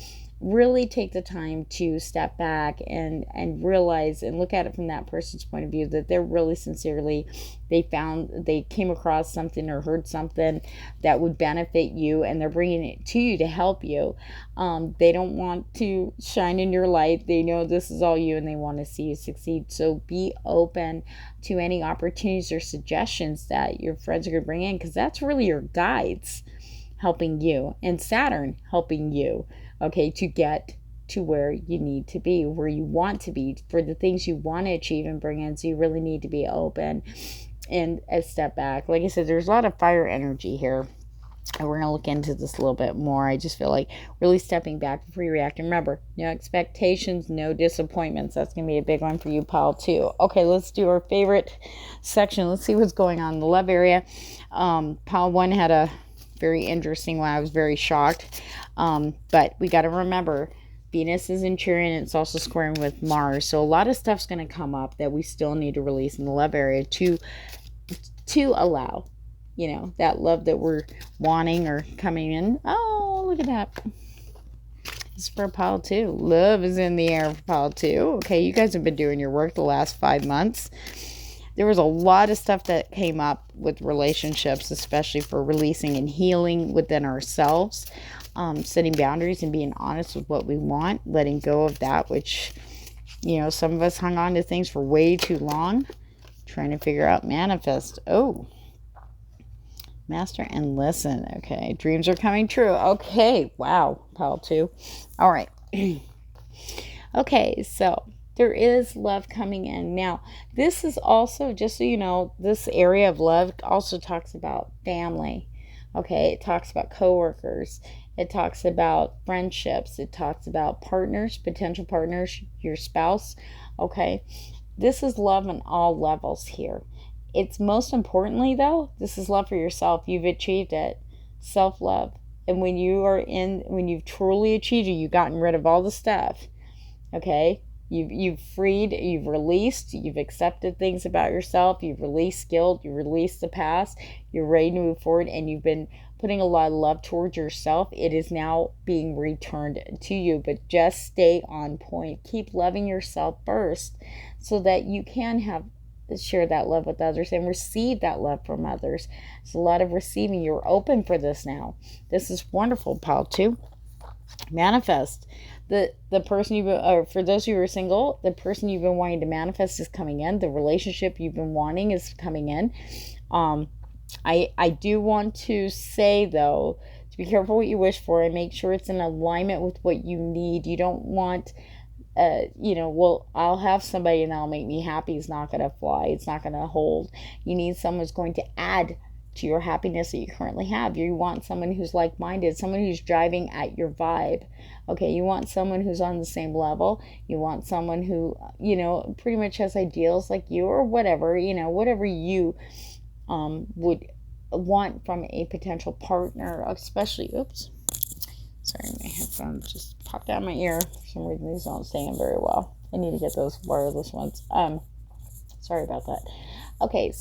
Really take the time to step back and realize and look at it from that person's point of view, that they're really sincerely, they came across something or heard something that would benefit you, and they're bringing it to you to help you. They don't want to shine in your light. They know this is all you, and they want to see you succeed. So be open to any opportunities or suggestions that your friends are going to bring in, because that's really your guides helping you, and Saturn helping you, okay, to get to where you need to be, where you want to be, for the things you want to achieve and bring in. So you really need to be open and a step back. Like I said, there's a lot of fire energy here, and we're going to look into this a little bit more. I just feel like really stepping back before you react. And remember, no expectations, no disappointments. That's going to be a big one for you, pile 2. Okay, let's do our favorite section. Let's see what's going on in the love area. Pile 1 had a very interesting one. I was very shocked. But we got to remember, Venus is in Chiron, and it's also squaring with Mars. So a lot of stuff's going to come up that we still need to release in the love area to allow, that love that we're wanting or coming in. Oh, look at that. This is for pile 2. Love is in the air for pile 2. Okay, you guys have been doing your work the last 5 months. There was a lot of stuff that came up with relationships, especially for releasing and healing within ourselves, setting boundaries and being honest with what we want, letting go of that which, some of us hung on to things for way too long, trying to figure out manifest. Oh, master and listen. Okay, dreams are coming true. Okay, wow, pile 2. All right. Okay, so there is love coming in. Now, this is also, just so you know, this area of love also talks about family. Okay, it talks about coworkers. It talks about friendships. It talks about partners, potential partners, your spouse. Okay, this is love on all levels here. It's most importantly, though, this is love for yourself. You've achieved it. Self love. And when you've truly achieved it, you've gotten rid of all the stuff. Okay, you've freed, you've released, you've accepted things about yourself, you've released guilt, you've released the past, you're ready to move forward, and you've been putting a lot of love towards yourself. It is now being returned to you. But just stay on point. Keep loving yourself first, so that you can share that love with others and receive that love from others. It's a lot of receiving. You're open for this now. This is wonderful, pal, too. Manifest. The person or for those who are single, the person you've been wanting to manifest is coming in. The relationship you've been wanting is coming in. I do want to say, though, to be careful what you wish for and make sure it's in alignment with what you need. You don't want, well, I'll have somebody and that'll make me happy. It's not going to fly. It's not going to hold. You need someone who's going to add to your happiness that you currently have. You want someone who's like-minded, someone who's driving at your vibe. Okay, you want someone who's on the same level. You want someone who, pretty much has ideals like you, or whatever, whatever you would want from a potential partner, especially, sorry, my headphones just popped out of my ear. For some reason, these don't stay in very well. I need to get those wireless ones. Sorry about that. Okay,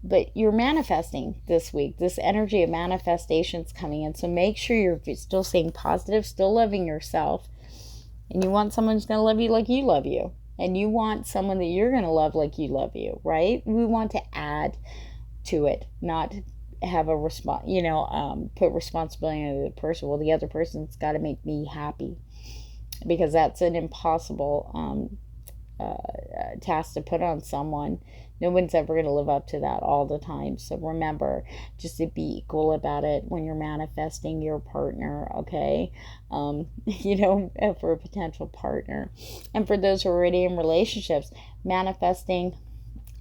but you're manifesting this week. This energy of manifestation's coming in. So make sure you're still staying positive, still loving yourself. And you want someone who's going to love you like you love you. And you want someone that you're going to love like you love you, right? We want to add to it, not have a put responsibility on the person. Well, the other person's got to make me happy, because that's an impossible task to put on someone. No one's ever going to live up to that all the time. So remember just to be equal about it when you're manifesting your partner, okay? For a potential partner. And for those who are already in relationships, manifesting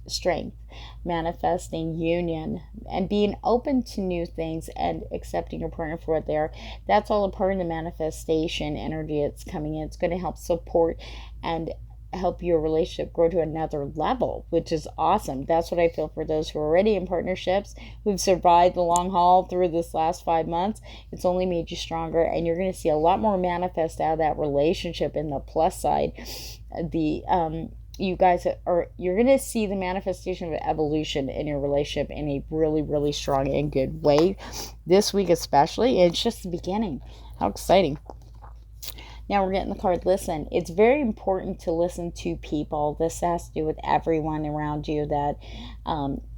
strength, manifesting union, and being open to new things and accepting your partner for what they are. That's all a part of the manifestation energy that's coming in. It's going to help support and help your relationship grow to another level, which is awesome. That's what I feel for those who are already in partnerships, who've survived the long haul through this last 5 months. It's only made you stronger, and you're going to see a lot more manifest out of that relationship. In the plus side, you're going to see the manifestation of evolution in your relationship in a really, really strong and good way this week, especially. And it's just the beginning. How exciting. Now we're getting the card, listen. It's very important to listen to people. This has to do with everyone around you, that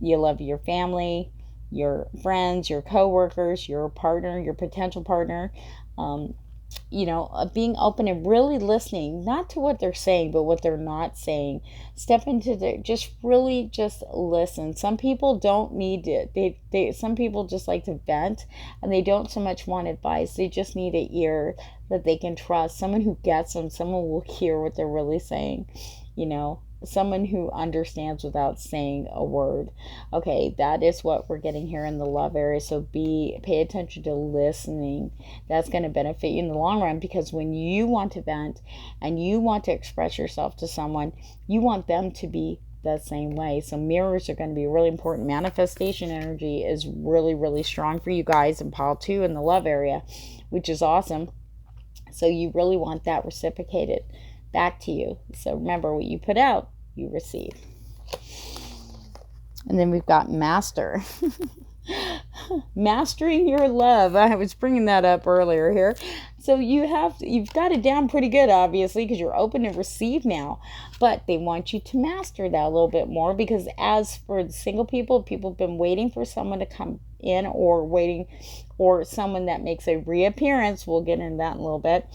you love your family, your friends, your coworkers, your partner, your potential partner. Being open and really listening, not to what they're saying, but what they're not saying. Step into just listen. Some people don't need it. Some people just like to vent, and they don't so much want advice. They just need an ear that they can trust. Someone who gets them, someone will hear what they're really saying, someone who understands without saying a word. Okay, that is what we're getting here in the love area. So pay attention to listening. That's going to benefit you in the long run, because when you want to vent and you want to express yourself to someone, you want them to be the same way. So mirrors are going to be really important. Manifestation energy is really, really strong for you guys in pile 2 in the love area, which is awesome. So you really want that reciprocated back to you. So remember, what you put out, you receive. And then we've got master. Mastering your love. I was bringing that up earlier here. So you've got it down pretty good, obviously, because you're open to receive now. But they want you to master that a little bit more, because as for the single people have been waiting for someone to come in, or someone that makes a reappearance. We'll get into that in a little bit.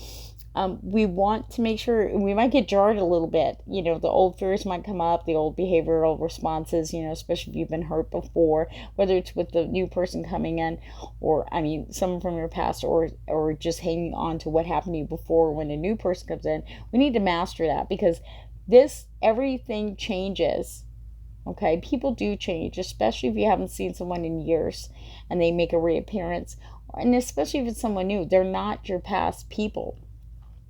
We want to make sure, we might get jarred a little bit. The old fears might come up, the old behavioral responses, especially if you've been hurt before, whether it's with the new person coming in, or, someone from your past, or just hanging on to what happened to you before when a new person comes in. We need to master that, because Everything changes. Okay, people do change, especially if you haven't seen someone in years and they make a reappearance. And especially if it's someone new, they're not your past people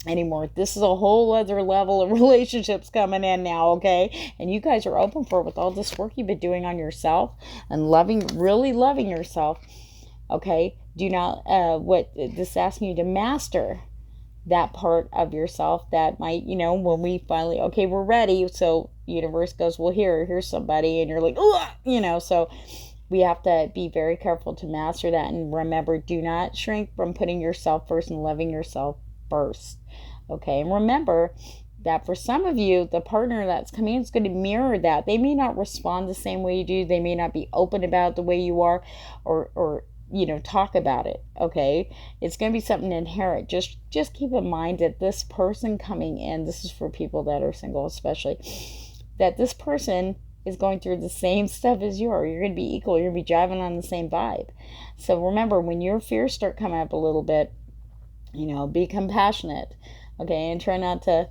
anymore. This is a whole other level of relationships coming in now, okay? And you guys are open for it with all this work you've been doing on yourself and really loving yourself, okay? Do not, what this asking you to master that part of yourself that might, when we finally, okay, we're ready. So universe goes, well, here's somebody. And you're like, ugh, so we have to be very careful to master that. And remember, do not shrink from putting yourself first and loving yourself first. Okay. And remember that for some of you, the partner that's coming in is going to mirror that. They may not respond the same way you do. They may not be open about it the way you are, or talk about it. Okay, it's going to be something inherent. Just keep in mind that this person coming in, this is for people that are single especially, that this person is going through the same stuff as you are. You're going to be equal. You're going to be driving on the same vibe. So remember, when your fears start coming up a little bit, be compassionate, okay, and try not to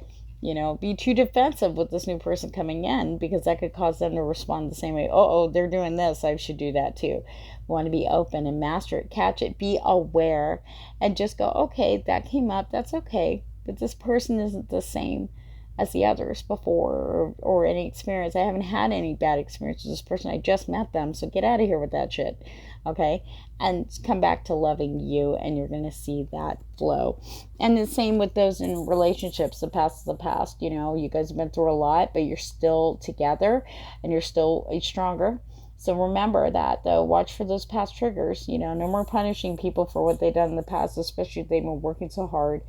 be too defensive with this new person coming in, because that could cause them to respond the same way. Oh, they're doing this, I should do that too. Want to be open and master it, catch it, be aware, and just go, okay, that came up, that's okay, but this person isn't the same as the others before, or any experience. I haven't had any bad experiences with this person. I just met them, so get out of here with that shit, okay? And come back to loving you, and you're going to see that flow. And the same with those in relationships. The past is the past. You guys have been through a lot, but you're still together, and you're still stronger. So remember that, though. Watch for those past triggers. No more punishing people for what they've done in the past, especially if they've been working so hard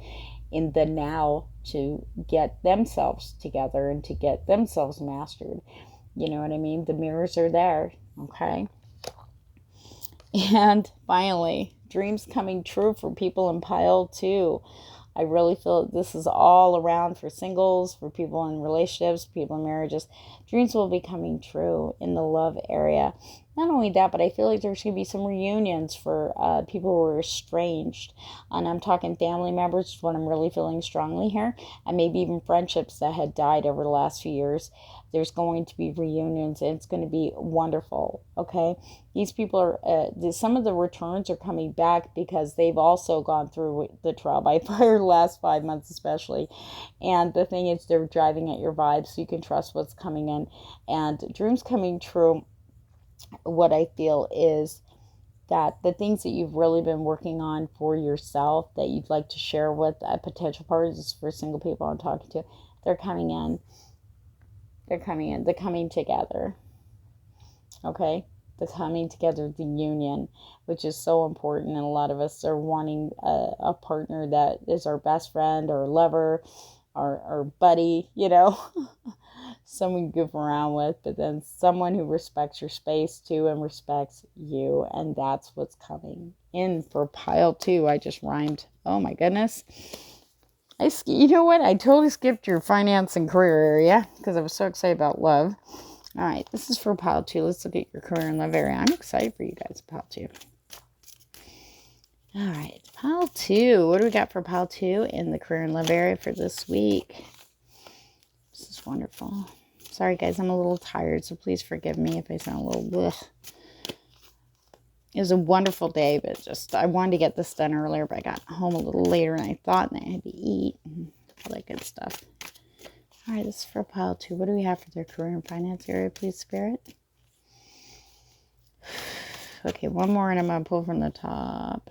in the now to get themselves together and to get themselves mastered. You know what I mean? The mirrors are there, okay? And finally, dreams coming true for people in pile 2. I really feel this is all around for singles, for people in relationships, people in marriages. Dreams will be coming true in the love area. Not only that, but I feel like there's going to be some reunions for people who are estranged. And I'm talking family members, what I'm really feeling strongly here. And maybe even friendships that had died over the last few years. There's going to be reunions, and it's going to be wonderful, okay? These people are, some of the returns are coming back because they've also gone through the trial by fire the last 5 months especially. And the thing is, they're driving at your vibe, so you can trust what's coming in. And dreams coming true, what I feel is that the things that you've really been working on for yourself that you'd like to share with a potential partner, this is for single people I'm talking to, they're coming in. They're coming together. Okay? The coming together, the union, which is so important. And a lot of us are wanting a partner that is our best friend or lover or buddy, someone you goof around with, but then someone who respects your space too and respects you. And that's what's coming in for pile 2. I just rhymed. Oh my goodness. You know what? I totally skipped your finance and career area because I was so excited about love. All right, this is for pile 2. Let's look at your career and love area. I'm excited for you guys, pile 2. All right, pile 2. What do we got for pile 2 in the career and love area for this week? This is wonderful. Sorry, guys, I'm a little tired, so please forgive me if I sound a little ugh. It was a wonderful day, but I wanted to get this done earlier, but I got home a little later than I thought, and I had to eat and all that good stuff. All right, this is for pile 2. What do we have for their career and finance area, please, Spirit? Okay, one more, and I'm going to pull from the top.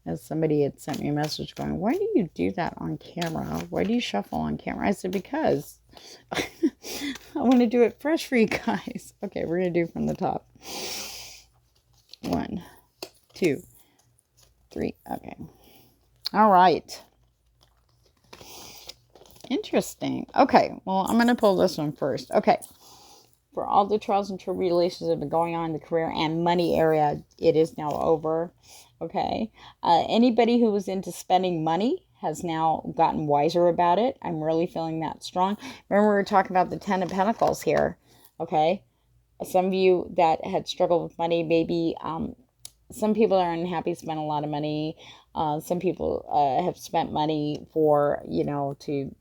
As somebody had sent me a message going, why do you do that on camera? Why do you shuffle on camera? I said, because I want to do it fresh for you guys. Okay, we're going to do from the top. 1, 2, 3. Okay. All right. Interesting. Okay, well, I'm going to pull this one first. Okay. For all the trials and tribulations that have been going on in the career and money area, it is now over. Okay. Anybody who was into spending money has now gotten wiser about it. I'm really feeling that strong. Remember, we were talking about the 10 of Pentacles here. Okay. Some of you that had struggled with money, maybe some people are unhappy, spend a lot of money. Some people have spent money for, to,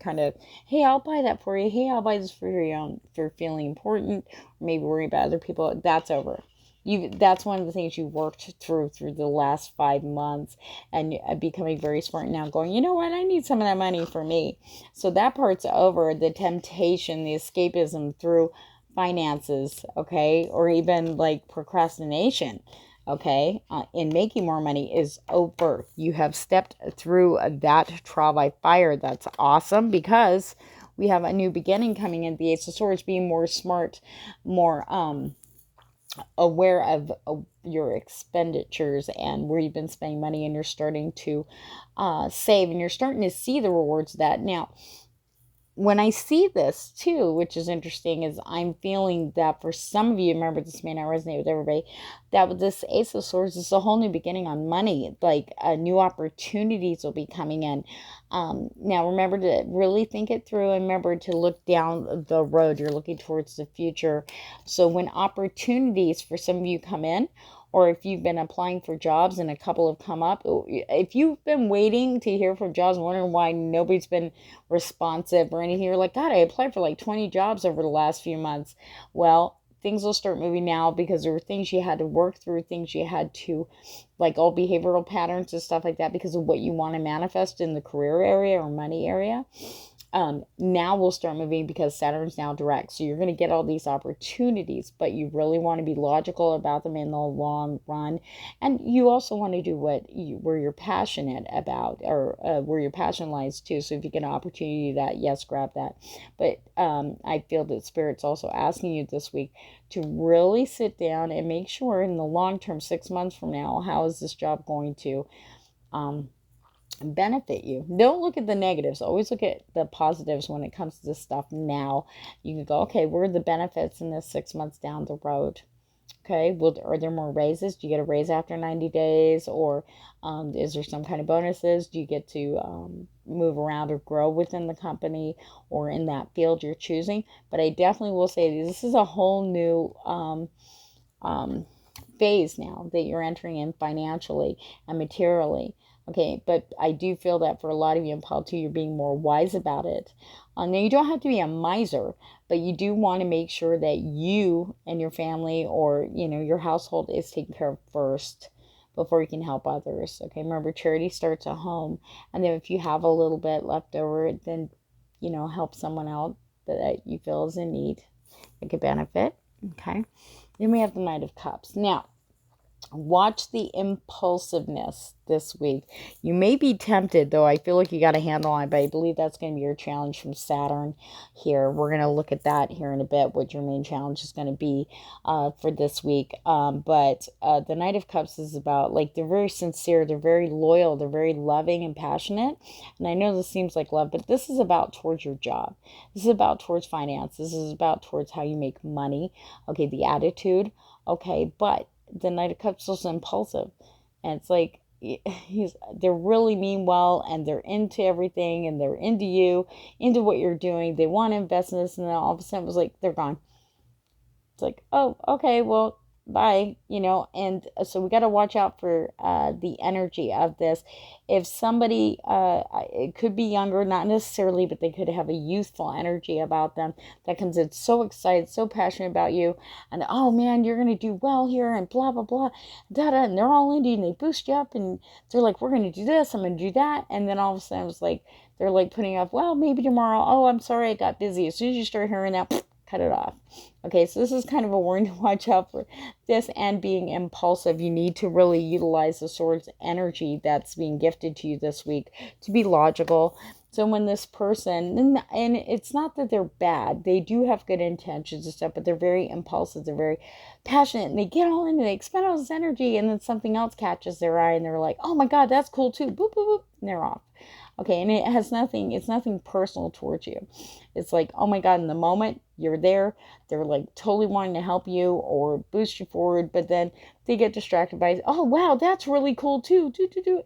kind of, hey, I'll buy that for you. Hey, I'll buy this for you, for feeling important, or maybe worry about other people. That's over. That's one of the things you worked through the last 5 months, and becoming very smart now, going, you know what, I need some of that money for me. So that part's over. The temptation, the escapism through finances, okay, or even like procrastination, okay, in making more money is over. You have stepped through that trial by fire. That's awesome, because we have a new beginning coming in, the Ace of Swords, being more smart, more aware of your expenditures and where you've been spending money, and you're starting to save, and you're starting to see the rewards of that. Now, when I see this too, which is interesting, is I'm feeling that for some of you, remember, this may not resonate with everybody, that with this Ace of Swords, is a whole new beginning on money. Like new opportunities will be coming in. Now, remember to really think it through, and remember to look down the road. You're looking towards the future. So when opportunities for some of you come in, or if you've been applying for jobs and a couple have come up, if you've been waiting to hear from jobs, wondering why nobody's been responsive or anything, you're like, God, I applied for like 20 jobs over the last few months. Well, things will start moving now, because there were things you had to work through, things you had to, like all behavioral patterns and stuff like that, because of what you want to manifest in the career area or money area. Now we'll start moving, because Saturn's now direct. So you're going to get all these opportunities, but you really want to be logical about them in the long run. And you also want to do where you're passionate about, or where your passion lies too. So if you get an opportunity to do that, yes, grab that. But I feel that Spirit's also asking you this week to really sit down and make sure in the long term, 6 months from now, how is this job going to benefit you? Don't look at the negatives. Always look at the positives when it comes to this stuff now. You can go, okay, where are the benefits in this 6 months down the road? Okay, well, are there more raises? Do you get a raise after 90 days? Or is there some kind of bonuses? Do you get to move around or grow within the company or in that field you're choosing? But I definitely will say this is a whole new phase now that you're entering in financially and materially. Okay, but I do feel that for a lot of you in Pile 2, you're being more wise about it. Now, you don't have to be a miser, but you do want to make sure that you and your family, or, your household, is taken care of first before you can help others. Okay, remember, charity starts at home. And then if you have a little bit left over, then, help someone out that you feel is in need, that could benefit. Okay, then we have the Knight of Cups. Now, watch the impulsiveness this week. You may be tempted, though I feel like you got a handle on it, but I believe that's going to be your challenge from Saturn here. We're going to look at that here in a bit, what your main challenge is going to be for this week. But the Knight of Cups is about, like, they're very sincere, they're very loyal, they're very loving and passionate. And I know this seems like love, but this is about towards your job. This is about towards finance. This is about towards how you make money. Okay, the attitude. Okay, but the Knight of Cups is impulsive, and it's like they're really mean well, and they're into everything, and they're into you, into what you're doing. They want to invest in this, and then all of a sudden it was like they're gone. It's like, oh, okay, well, bye, and so we got to watch out for the energy of this. If somebody, it could be younger, not necessarily, but they could have a youthful energy about them that comes in so excited, so passionate about you, and oh man, you're gonna do well here, and blah blah blah, da da, and they're all into you, and they boost you up, and they're like, we're gonna do this, I'm gonna do that, and then all of a sudden it's like they're like putting off, well, maybe tomorrow, oh, I'm sorry, I got busy. As soon as you start hearing that, cut it off. Okay, so this is kind of a warning to watch out for this, and being impulsive. You need to really utilize the Sword's energy that's being gifted to you this week to be logical. So when this person, and it's not that they're bad, they do have good intentions and stuff, but they're very impulsive, they're very passionate, and they get all into it, they expend all this energy, and then something else catches their eye, and they're like, oh my God, that's cool too, boop, boop, boop, and they're off. Okay, and it's nothing personal towards you. It's like, oh my God, in the moment, you're there, they're like totally wanting to help you or boost you forward, but then they get distracted by, oh wow, that's really cool too,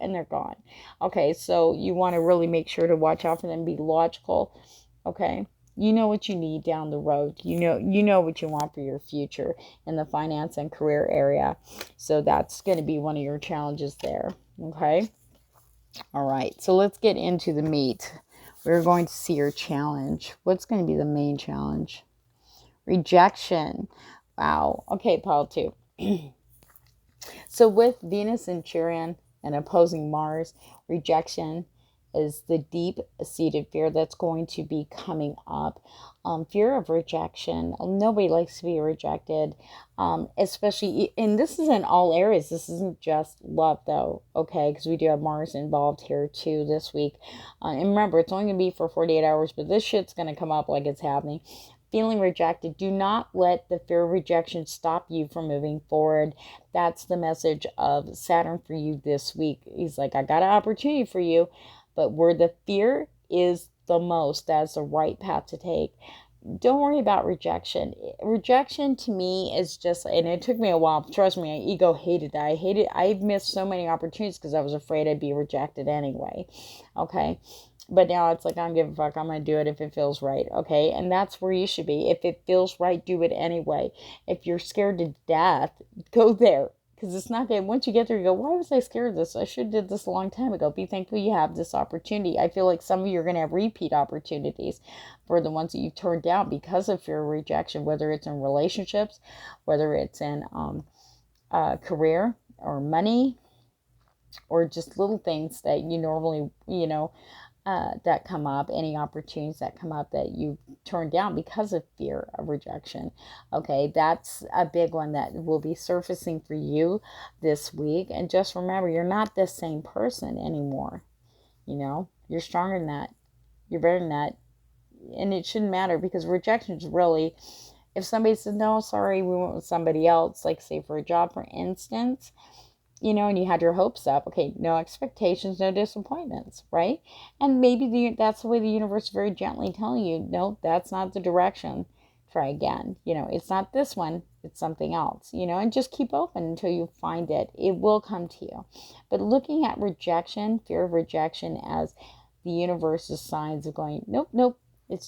and they're gone. Okay, so you want to really make sure to watch out for them, be logical. Okay, You know what you need down the road. You know what you want for your future in the finance and career area. So that's going to be one of your challenges there. Okay. All right. So let's get into the meat. We're going to see your challenge. What's going to be the main challenge? Rejection. Wow. Okay, Paul, too. So with Venus and Chiron and opposing Mars, rejection is the deep-seated fear that's going to be coming up. Fear of rejection. Nobody likes to be rejected, especially, and this is in all areas. This isn't just love, though, okay? Because we do have Mars involved here, too, this week. And remember, it's only going to be for 48 hours, but this shit's going to come up like it's happening. Feeling rejected. Do not let the fear of rejection stop you from moving forward. That's the message of Saturn for you this week. He's like, I got an opportunity for you, but where the fear is the most, that's the right path to take. Don't worry about rejection. Rejection to me is just, and it took me a while. Trust me, my ego hated that. I've missed so many opportunities because I was afraid I'd be rejected anyway. Okay. But now it's like, I don't give a fuck. I'm going to do it if it feels right. Okay. And that's where you should be. If it feels right, do it anyway. If you're scared to death, go there. Because it's not good. Once you get there, you go, why was I scared of this? I should have did this a long time ago. Be thankful you have this opportunity. I feel like some of you are going to have repeat opportunities for the ones that you've turned down because of fear of rejection, whether it's in relationships, whether it's in career or money, or just little things that you normally, that come up, any opportunities that come up that you turn down because of fear of rejection. Okay, that's a big one that will be surfacing for you this week. And just remember, you're not the same person anymore. You're stronger than that. You're better than that. And it shouldn't matter, because rejection is really, if somebody says, no, sorry, we went with somebody else, like say for a job, for instance, and you had your hopes up. Okay, no expectations, no disappointments, right? And maybe that's the way the universe is very gently telling you, no, that's not the direction. Try again. It's not this one, it's something else, and just keep open until you find it. It will come to you. But looking at rejection, fear of rejection, as the universe's signs of going, nope,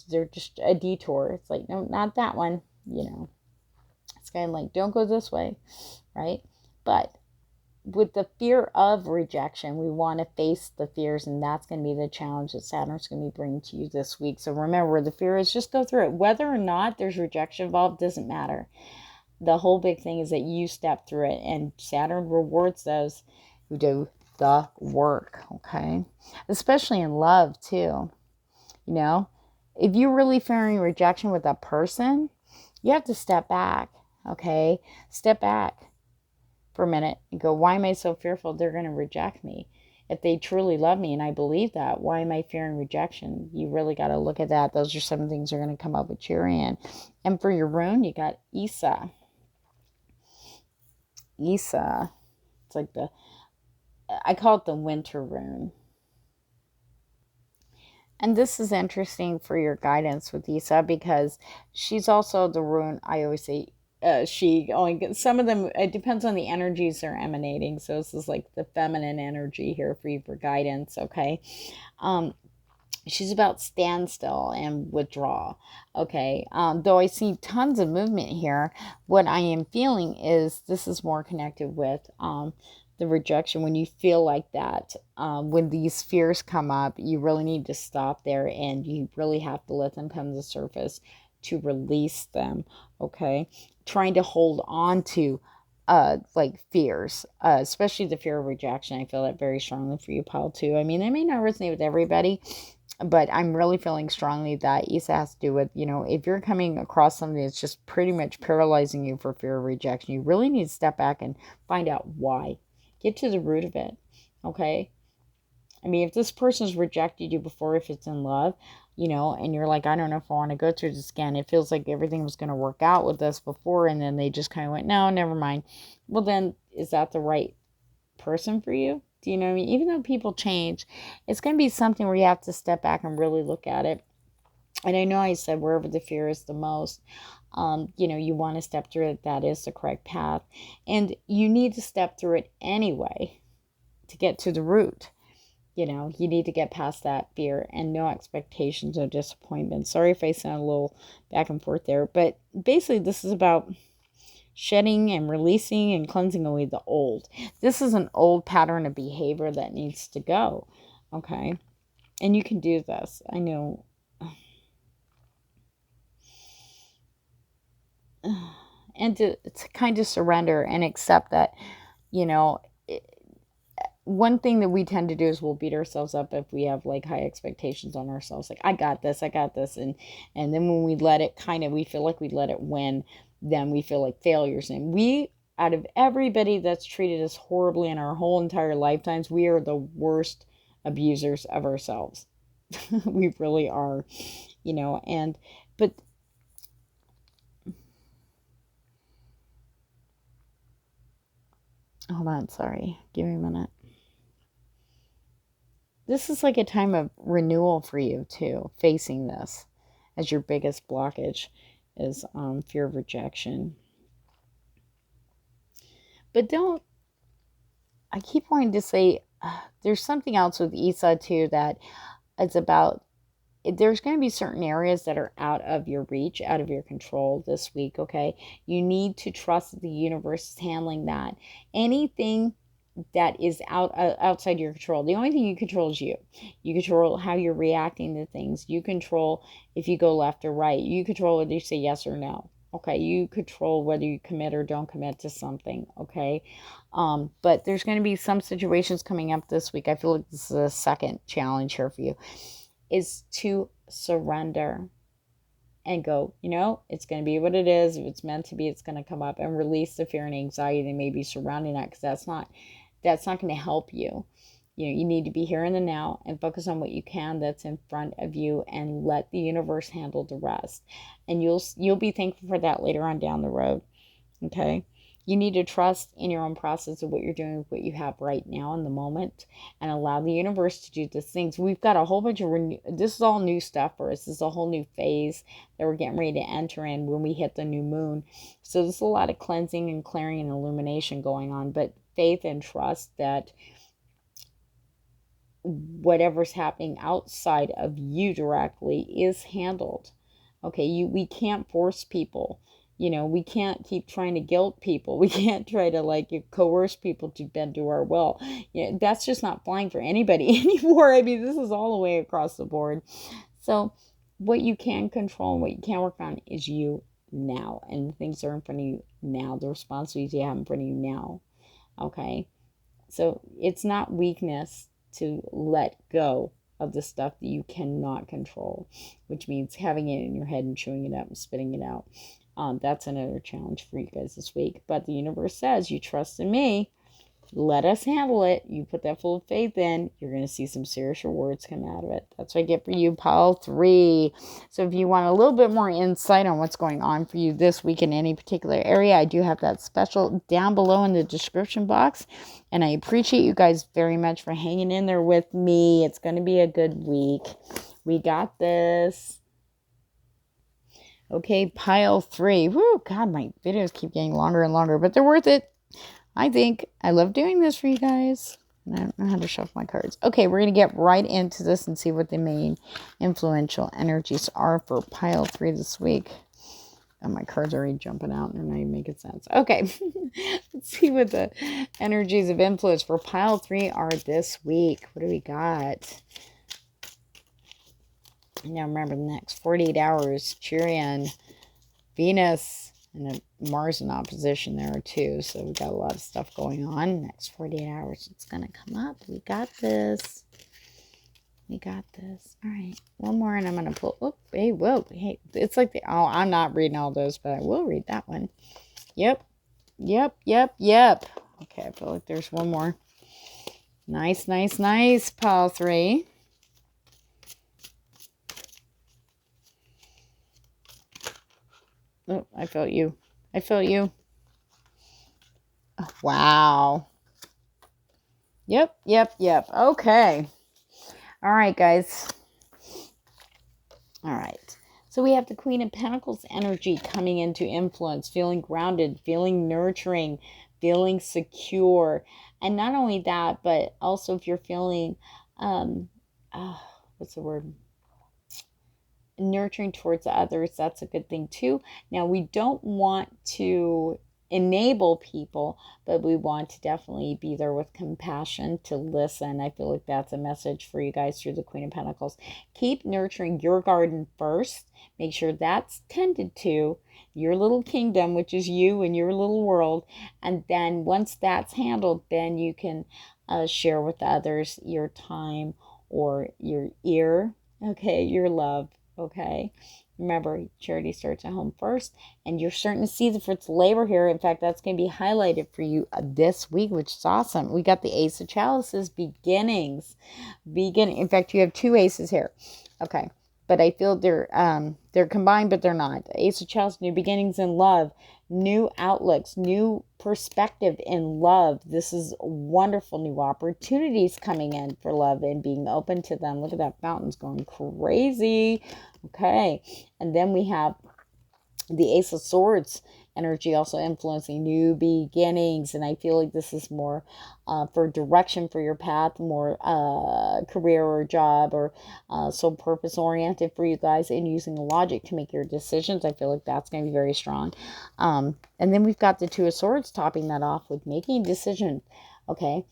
they're just a detour. It's like, no, not that one, It's kind of like, don't go this way, right? But with the fear of rejection, we want to face the fears, and that's going to be the challenge that Saturn's going to be bringing to you this week. So remember, the fear is just go through it. Whether or not there's rejection involved doesn't matter. The whole big thing is that you step through it, and Saturn rewards those who do the work, okay? Especially in love, too. If you're really fearing rejection with a person, you have to step back, okay? Step back for a minute and go, why am I so fearful they're going to reject me? If they truly love me, and I believe that, why am I fearing rejection? You really got to look at that. Those are some things that are going to come up with Chiron. And for your rune, you got Isa. Isa. It's like I call it the winter rune. And this is interesting for your guidance with Isa, because she's also the rune, I always say, she only, some of them, it depends on the energies they're emanating. So this is like the feminine energy here for you for guidance, okay? She's about standstill and withdrawal, okay? Though I see tons of movement here, what I am feeling is this is more connected with the rejection. When you feel like that, when these fears come up, you really need to stop there, and you really have to let them come to the surface to release them, okay? Trying to hold on to like fears, especially the fear of rejection. I feel that very strongly for you, Paul, too. I mean, it may not resonate with everybody, but I'm really feeling strongly that Isa has to do with, if you're coming across something that's just pretty much paralyzing you for fear of rejection, you really need to step back and find out why. Get to the root of it, okay? I mean, if this person's rejected you before, if it's in love, and you're like, I don't know if I want to go through this again. It feels like everything was going to work out with us before, and then they just kind of went, no, never mind. Well, then, is that the right person for you? Do you know what I mean? Even though people change, it's going to be something where you have to step back and really look at it. And I know I said wherever the fear is the most, you want to step through it. That is the correct path. And you need to step through it anyway to get to the root. you need to get past that fear and no expectations or disappointment. Sorry if I sound a little back and forth there, but basically this is about shedding and releasing and cleansing away the old. This is an old pattern of behavior that needs to go. Okay. And you can do this. I know. And to kind of surrender and accept that, one thing that we tend to do is we'll beat ourselves up if we have like high expectations on ourselves. Like, I got this. And then when we let it we feel like we let it win, then we feel like failures. And out of everybody that's treated us horribly in our whole entire lifetimes, we are the worst abusers of ourselves. We really are, but hold on, sorry. Give me a minute. This is like a time of renewal for you too, facing this as your biggest blockage is fear of rejection. But I keep wanting to say, there's something else with Isa too, that it's about, there's going to be certain areas that are out of your reach, out of your control this week, okay? You need to trust that the universe is handling that. Anything that is outside your control. The only thing you control is you. You control how you're reacting to things. You control if you go left or right. You control whether you say yes or no. Okay, you control whether you commit or don't commit to something. Okay, but there's going to be some situations coming up this week. I feel like this is a second challenge here for you, is to surrender and go, it's going to be what it is. If it's meant to be, it's going to come up, and release the fear and anxiety that may be surrounding that, because that's not going to help you. You need to be here in the now and focus on what you can that's in front of you, and let the universe handle the rest. And you'll be thankful for that later on down the road. Okay. You need to trust in your own process of what you're doing with what you have right now in the moment, and allow the universe to do the things. We've got a whole bunch of this is all new stuff for us. This is a whole new phase that we're getting ready to enter in when we hit the new moon. So there's a lot of cleansing and clearing and illumination going on, but faith and trust that whatever's happening outside of you directly is handled. Okay, we can't force people. We can't keep trying to guilt people. We can't try to coerce people to bend to our will. That's just not flying for anybody anymore. I mean, this is all the way across the board. So what you can control and what you can work on is you now, and the things that are in front of you now, the responsibilities you have in front of you now. Okay, so it's not weakness to let go of the stuff that you cannot control, which means having it in your head and chewing it up and spitting it out. That's another challenge for you guys this week. But the universe says, you trust in me. Let us handle it. You put that full of faith in, you're going to see some serious rewards come out of it. That's what I get for you, pile 3. So if you want a little bit more insight on what's going on for you this week in any particular area, I do have that special down below in the description box. And I appreciate you guys very much for hanging in there with me. It's going to be a good week. We got this. Okay, pile 3. Woo, God, my videos keep getting longer and longer, but they're worth it. I think. I love doing this for you guys. I don't know how to shuffle my cards. Okay, we're going to get right into this and see what the main influential energies are for pile 3 this week. Oh, my cards are already jumping out and they're not even making sense. Okay, let's see what the energies of influence for pile 3 are this week. What do we got? Now remember, the next 48 hours, Chirian, Venus, and Mars in opposition there too. So we got a lot of stuff going on. Next 48 hours, it's going to come up. We got this. We got this. All right. One more and I'm going to pull. Oh, hey, whoa. Hey, it's like I'm not reading all those, but I will read that one. Yep. Okay, I feel like there's one more. Nice, pile 3. Oh, I felt you. Oh, wow. Yep. Okay. All right, guys. All right. So we have the Queen of Pentacles energy coming into influence, feeling grounded, feeling nurturing, feeling secure. And not only that, but also if you're feeling um, what's the word? Nurturing towards others. That's a good thing too. Now, we don't want to enable people, but we want to definitely be there with compassion to listen. I feel like that's a message for you guys through the Queen of Pentacles. Keep nurturing your garden first. Make sure that's tended to, your little kingdom, which is you and your little world. And then once that's handled, then you can share with others your time or your ear, okay, your love. Okay, remember, charity starts at home first, and you're starting to see the fruits of labor here. In fact, that's going to be highlighted for you this week, which is awesome. We got the Ace of Chalices, beginnings. In fact, you have two aces here. Okay, but I feel they're combined, but they're not. Ace of Chalices, new beginnings in love, new outlooks, new perspective in love. This is wonderful. New opportunities coming in for love and being open to them. Look at that, fountain's going crazy. Okay, and then we have the Ace of Swords energy also influencing new beginnings, and I feel like this is more for direction for your path, more career or job or soul purpose oriented for you guys, and using logic to make your decisions. I feel like that's going to be very strong. And then we've got the Two of Swords topping that off with making a decision. Okay,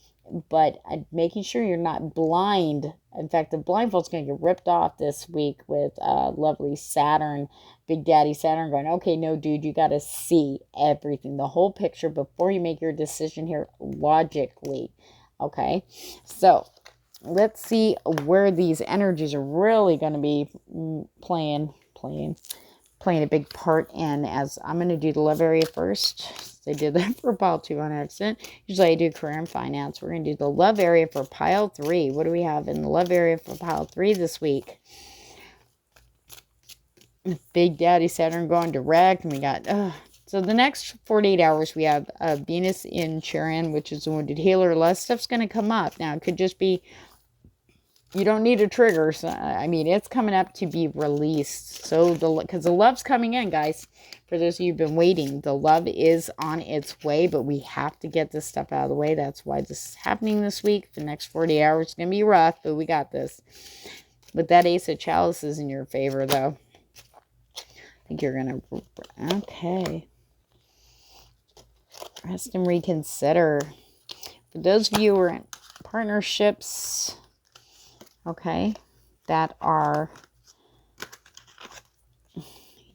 but making sure you're not blind. In fact, the blindfold's going to get ripped off this week with lovely Saturn, Big Daddy Saturn going, okay, no, dude, you got to see everything, the whole picture before you make your decision here logically. Okay, so let's see where these energies are really going to be playing a big part in, as I'm going to do the love area first. I did that for pile 2 on accident. Usually I do career and finance. We're going to do the love area for pile 3. What do we have in the love area for pile 3 this week? Big Daddy Saturn going direct, and we got so the next 48 hours we have Venus in Chiron, which is a wounded healer. A lot of stuff's going to come up. Now it could just be, you don't need a trigger. So, I mean, it's coming up to be released. So because the love's coming in, guys. For those of you who've been waiting, the love is on its way, but we have to get this stuff out of the way. That's why this is happening this week. The next 40 hours is going to be rough, but we got this. But that Ace of Chalice is in your favor, though. I think you're going to... Okay. Rest and reconsider. For those of you who are in partnerships, okay, that are...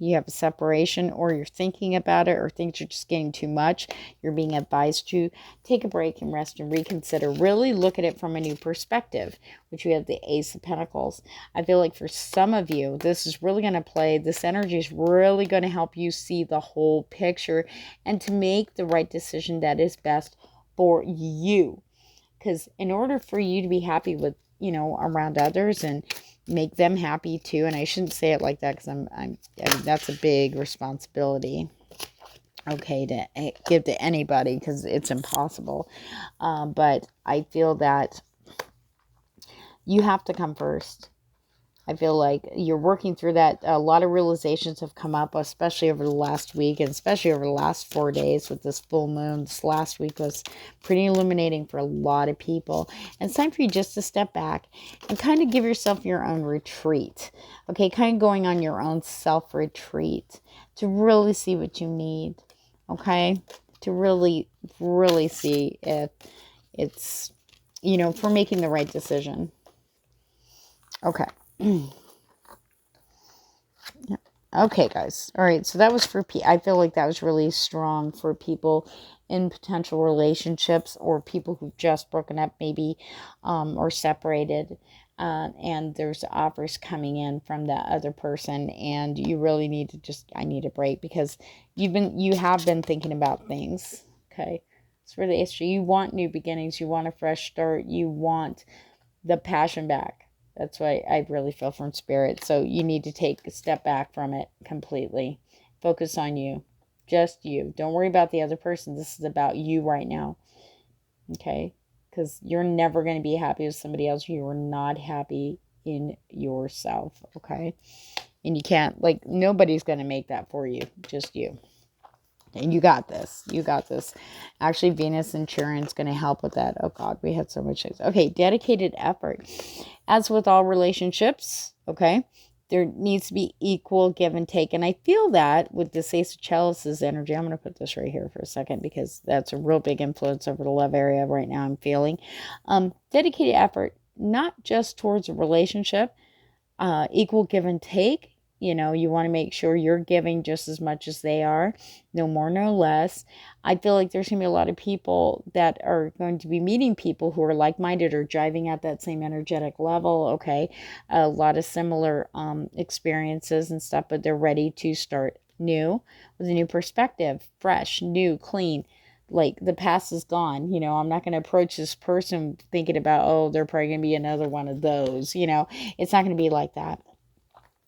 you have a separation, or you're thinking about it, or things are just getting too much, you're being advised to take a break and rest and reconsider. Really look at it from a new perspective, which we have the Ace of Pentacles. I feel like for some of you, this is really going to play, this energy is really going to help you see the whole picture and to make the right decision that is best for you. Because in order for you to be happy with, you know, around others and make them happy too, and I shouldn't say it like that because I mean, that's a big responsibility, okay, to give to anybody, because it's impossible, but I feel that you have to come first. I feel like you're working through that. A lot of realizations have come up, especially over the last week, and especially over the last 4 days with this full moon. This last week was pretty illuminating for a lot of people. And it's time for you just to step back and kind of give yourself your own retreat. Okay, kind of going on your own self-retreat to really see what you need. Okay, to really, really see if it's, you know, for making the right decision. Okay. Okay, guys. All right. So that was for I feel like that was really strong for people in potential relationships, or people who've just broken up, maybe, or separated. And there's offers coming in from that other person, and you really need to just, I need a break, because you have been thinking about things. Okay. It's really issue. You want new beginnings. You want a fresh start. You want the passion back. That's why I really feel from Spirit. So you need to take a step back from it completely. Focus on you. Just you. Don't worry about the other person. This is about you right now. Okay? Because you're never going to be happy with somebody else. You are not happy in yourself. Okay? And you can't, like, nobody's going to make that for you. Just you. And you got this. You got this. Actually, Venus and Chiron's going to help with that. Oh, God, we had so much things. Okay, dedicated effort. As with all relationships, okay, there needs to be equal give and take. And I feel that with this Ace of Chalices energy. I'm going to put this right here for a second because that's a real big influence over the love area right now I'm feeling. Dedicated effort, not just towards a relationship, equal give and take. You know, you want to make sure you're giving just as much as they are, no more, no less. I feel like there's going to be a lot of people that are going to be meeting people who are like-minded or driving at that same energetic level, okay? A lot of similar experiences and stuff, but they're ready to start new with a new perspective, fresh, new, clean. Like the past is gone. You know, I'm not going to approach this person thinking about, oh, they're probably going to be another one of those. You know, it's not going to be like that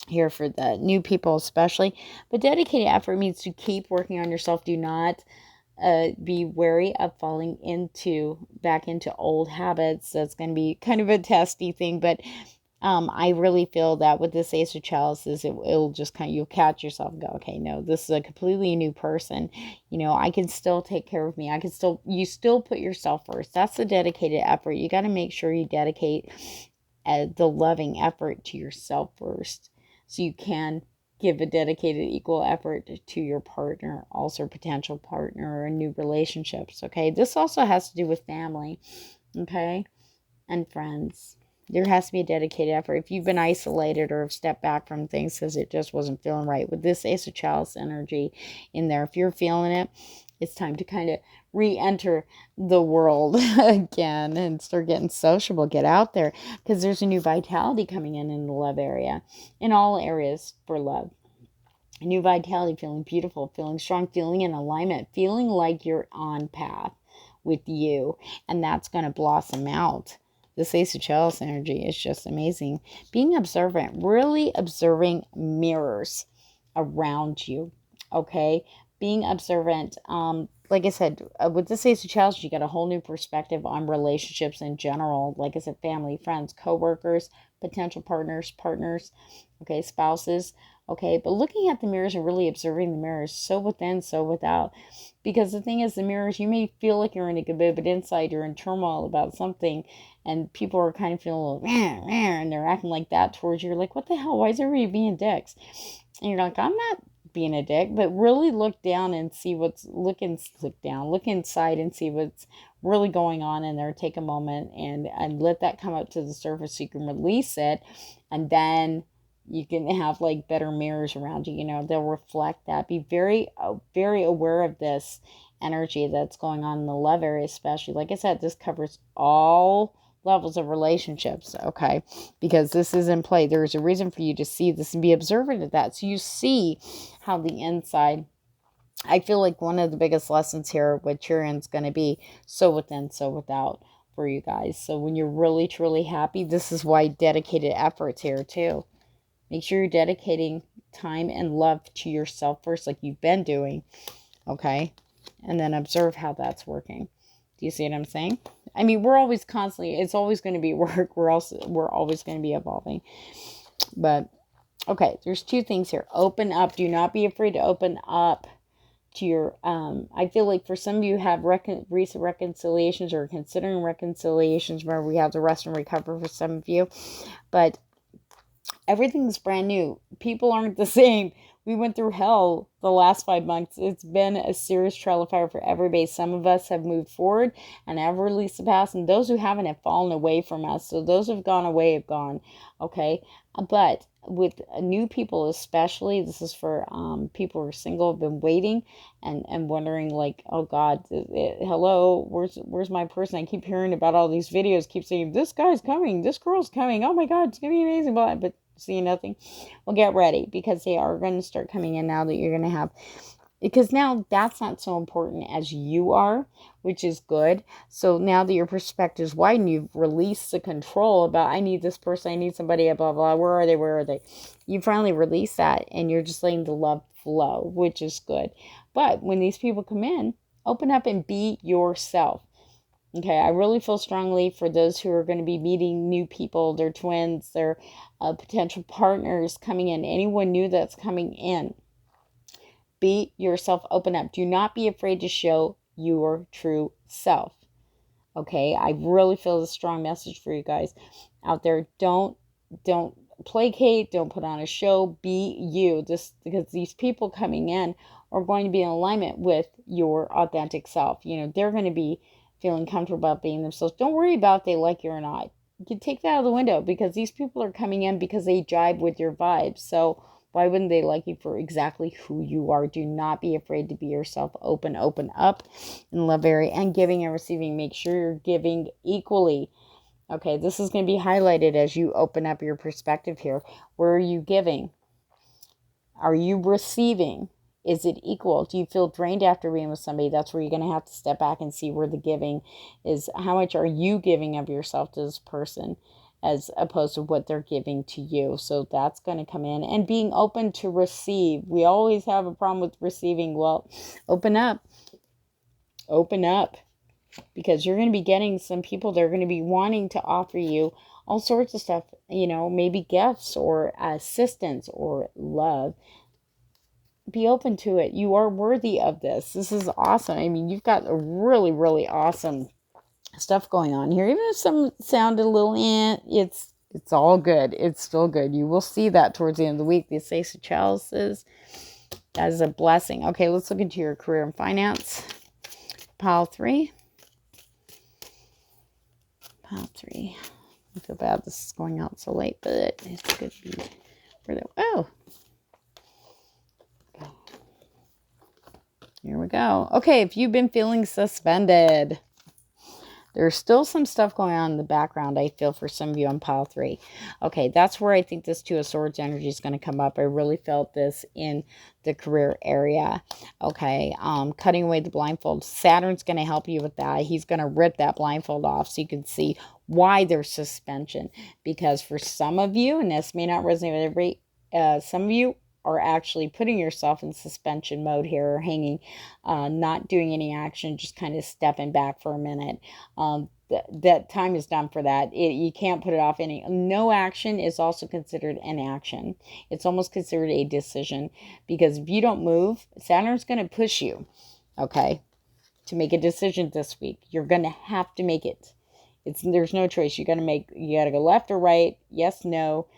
here for the new people especially. But dedicated effort means to keep working on yourself. Do not be wary of falling back into old habits. That's going to be kind of a testy thing, but I really feel that with this Ace of Chalices, it'll just kind of, you'll catch yourself and go, okay, no, this is a completely new person. You know, I can still take care of me. You still put yourself first. That's the dedicated effort. You got to make sure you dedicate the loving effort to yourself first, so you can give a dedicated equal effort to your partner, also potential partner or new relationships. Okay, this also has to do with family, okay, and friends. There has to be a dedicated effort. If you've been isolated or have stepped back from things because it just wasn't feeling right, with this Ace of Chalice energy in there, if you're feeling it, it's time to kind of re-enter the world again and start getting sociable, get out there, because there's a new vitality coming in the love area, in all areas for love. A new vitality, feeling beautiful, feeling strong, feeling in alignment, feeling like you're on path with you, and that's going to blossom out. This Ace of Chalice energy is just amazing. Being observant, really observing mirrors around you, okay? Being observant, like I said, with this Ace of Chalice, you get a whole new perspective on relationships in general. Like I said, family, friends, co-workers, potential partners, okay, spouses, okay? But looking at the mirrors and really observing the mirrors, so within, so without. Because the thing is, the mirrors, you may feel like you're in a good mood, but inside you're in turmoil about something, and people are kind of feeling a little, and they're acting like that towards you. You're like, what the hell? Why is everybody being dicks? And you're like, I'm not being a dick, but really look down and see look inside and see what's really going on in there. Take a moment and let that come up to the surface so you can release it, and then you can have like better mirrors around you. You know, they'll reflect that. Be very, very aware of this energy that's going on in the love area, especially. Like I said, this covers all levels of relationships, okay? Because this is in play. There's a reason for you to see this and be observant of that. So you see how the inside, I feel like one of the biggest lessons here with Chiron's going to be so within, so without for you guys. So when you're really, truly happy, this is why dedicated effort's here too. Make sure you're dedicating time and love to yourself first, like you've been doing, okay? And then observe how that's working. Do you see what I'm saying? I mean, we're always constantly, it's always going to be work. We're always going to be evolving. But, okay, there's two things here. Open up. Do not be afraid to open up to your, I feel like for some of you have recent reconciliations or considering reconciliations. Remember, we have the rest and recover for some of you. But everything's brand new. People aren't the same. We went through hell the last 5 months. It's been a serious trial of fire for everybody. Some of us have moved forward and have released the past, and those who haven't have fallen away from us. So those who've gone away have gone, okay? But with new people especially, this is for people who are single, have been waiting and wondering like, oh God, hello, where's my person? I keep hearing about all these videos, keep saying, this guy's coming, this girl's coming, oh my God, it's going to be amazing, but seeing nothing. Well, get ready, because they are going to start coming in now that you're going to have, because now that's not so important as you are, which is good. So now that your perspective is widened, you've released the control about, I need this person, I need somebody, blah, blah, where are they? You finally release that, and you're just letting the love flow, which is good. But when these people come in, open up and be yourself. Okay, I really feel strongly for those who are going to be meeting new people, their twins, their potential partners coming in, anyone new that's coming in. Be yourself, open up. Do not be afraid to show your true self. Okay, I really feel a strong message for you guys out there. Don't placate, don't put on a show, be you. Just because these people coming in are going to be in alignment with your authentic self. You know, they're going to be feeling comfortable about being themselves. Don't worry about if they like you or not. You can take that out of the window, because these people are coming in because they jibe with your vibes. So why wouldn't they like you for exactly who you are? Do not be afraid to be yourself. Open up in love area and giving and receiving. Make sure you're giving equally. Okay, this is going to be highlighted as you open up your perspective here. Where are you giving? Are you receiving? Is it equal? Do you feel drained after being with somebody? That's where you're going to have to step back and see where the giving is. How much are you giving of yourself to this person as opposed to what they're giving to you? So that's going to come in. And being open to receive. We always have a problem with receiving. Well, open up. Open up. Because you're going to be getting some people that are going to be wanting to offer you all sorts of stuff, you know, maybe gifts or assistance or love. Be open to it. You are worthy of this. This is awesome. I mean, you've got a really, really awesome stuff going on here. Even if some sounded a little it's all good. It's still good. You will see that towards the end of the week. The Ace of Chalices, that is a blessing. Okay, let's look into your career and finance. Pile 3. Pile 3. I feel bad this is going out so late, but it could be for the... Oh! Here we go. Okay, if you've been feeling suspended, there's still some stuff going on in the background, I feel, for some of you on pile 3. Okay, that's where I think this Two of Swords energy is going to come up. I really felt this in the career area. Okay, cutting away the blindfold. Saturn's going to help you with that. He's going to rip that blindfold off so you can see why there's suspension. Because for some of you, and this may not resonate with everybody, some of you are actually putting yourself in suspension mode here, or hanging, not doing any action, just kind of stepping back for a minute. That time is done for that. You can't put it off any. No action is also considered an action. It's almost considered a decision, because if you don't move, Saturn's going to push you, okay, to make a decision this week. You're going to have to make it. There's no choice. You got to go left or right. Yes, no.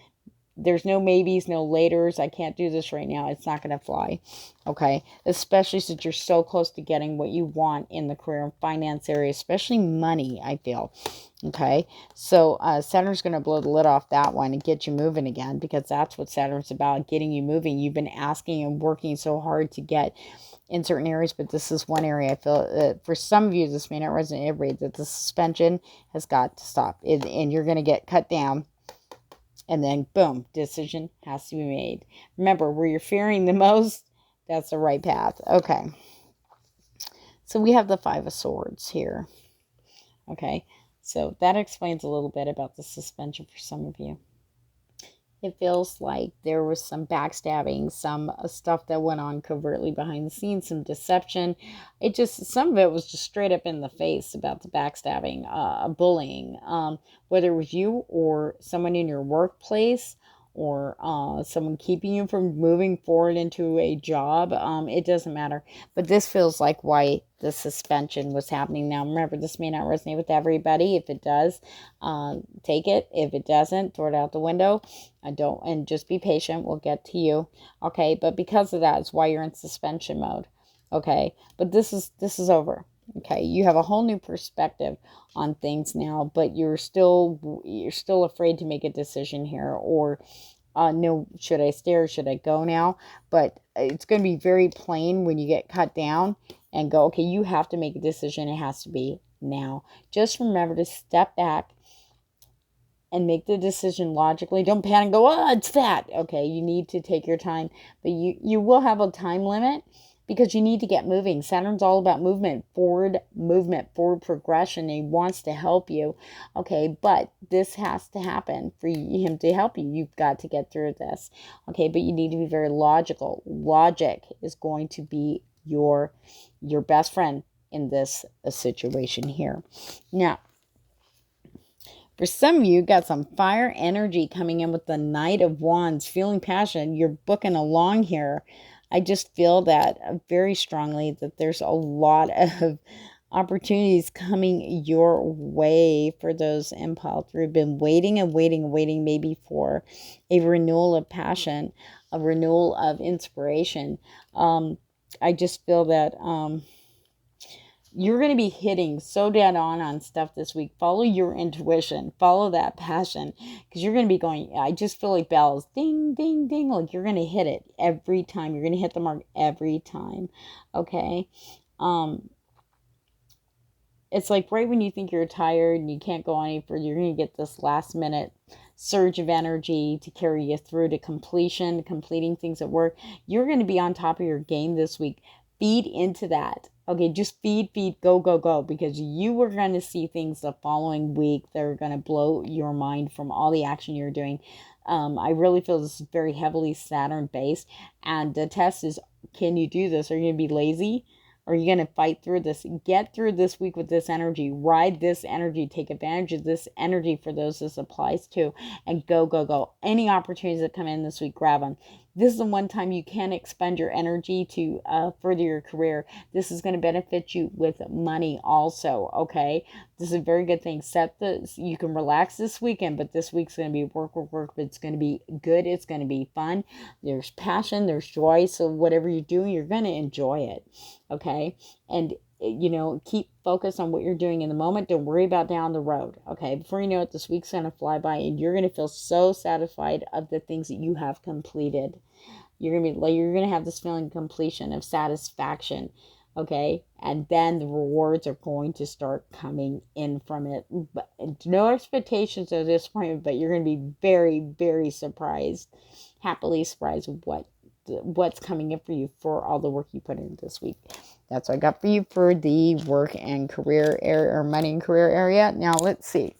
There's no maybes, no laters. I can't do this right now. It's not going to fly. Okay. Especially since you're so close to getting what you want in the career and finance area, especially money, I feel. Okay. So Saturn's going to blow the lid off that one and get you moving again, because that's what Saturn's about, getting you moving. You've been asking and working so hard to get in certain areas, but this is one area I feel for some of you, this may not resonate with everybody, that the suspension has got to stop. And you're going to get cut down. And then, boom, decision has to be made. Remember, where you're fearing the most, that's the right path. Okay. So we have the Five of Swords here. Okay. So that explains a little bit about the suspension for some of you. It feels like there was some backstabbing, some stuff that went on covertly behind the scenes, some deception. Some of it was just straight up in the face about the backstabbing, bullying, whether it was you or someone in your workplace, or someone keeping you from moving forward into a job. It doesn't matter. But this feels like why the suspension was happening. Now, remember, this may not resonate with everybody. If it does, take it. If it doesn't, throw it out the window. And just be patient. We'll get to you. Okay, but because of that, it's why you're in suspension mode. Okay, but this is over. Okay, you have a whole new perspective on things now, but you're still afraid to make a decision here, or no, should I stay or should I go now? But it's going to be very plain when you get cut down and go, okay, you have to make a decision. It has to be now. Just remember to step back and make the decision logically. Don't panic and go, oh, it's that. Okay, you need to take your time, but you will have a time limit, because you need to get moving. Saturn's all about movement, forward progression. He wants to help you. Okay, but this has to happen for him to help you. You've got to get through this. Okay, but you need to be very logical. Logic is going to be your best friend in this situation here. Now, for some of you, got some fire energy coming in with the Knight of Wands, feeling passion. You're booking along here. I just feel that very strongly that there's a lot of opportunities coming your way for those impulse who've been waiting and waiting and waiting, maybe for a renewal of passion, a renewal of inspiration. I just feel that you're going to be hitting so dead on stuff this week. Follow your intuition, follow that passion, because you're going to be going, I just feel like bells, ding, ding, ding, like you're going to hit it every time. You're going to hit the mark every time. Okay. It's like right when you think you're tired and you can't go any further, you're going to get this last minute surge of energy to carry you through to completion, completing things at work. You're going to be on top of your game this week. Feed into that. Okay, just feed, go, go, go, because you are going to see things the following week that are going to blow your mind from all the action you're doing. I really feel this is very heavily Saturn based, and the test is, can you do this? Are you going to be lazy? Are you going to fight through this? Get through this week with this energy. Ride this energy. Take advantage of this energy for those this applies to. And go, go, go. Any opportunities that come in this week, grab them. This is the one time you can expend your energy to further your career. This is going to benefit you with money also, okay? This is a very good thing. You can relax this weekend, but this week's going to be work, work, work, but it's going to be good. It's going to be fun. There's passion, there's joy. So whatever you're doing, you're going to enjoy it, okay? And keep focused on what you're doing in the moment. Don't worry about down the road, okay? Before you know it, this week's going to fly by, and you're going to feel so satisfied of the things that you have completed. You're going to have this feeling of completion, of satisfaction, okay? And then the rewards are going to start coming in from it. But no expectations of disappointment, but you're going to be very, very surprised, happily surprised with what's coming in for you for all the work you put in this week. That's what I got for you for the work and career area, or money and career area. Now let's see.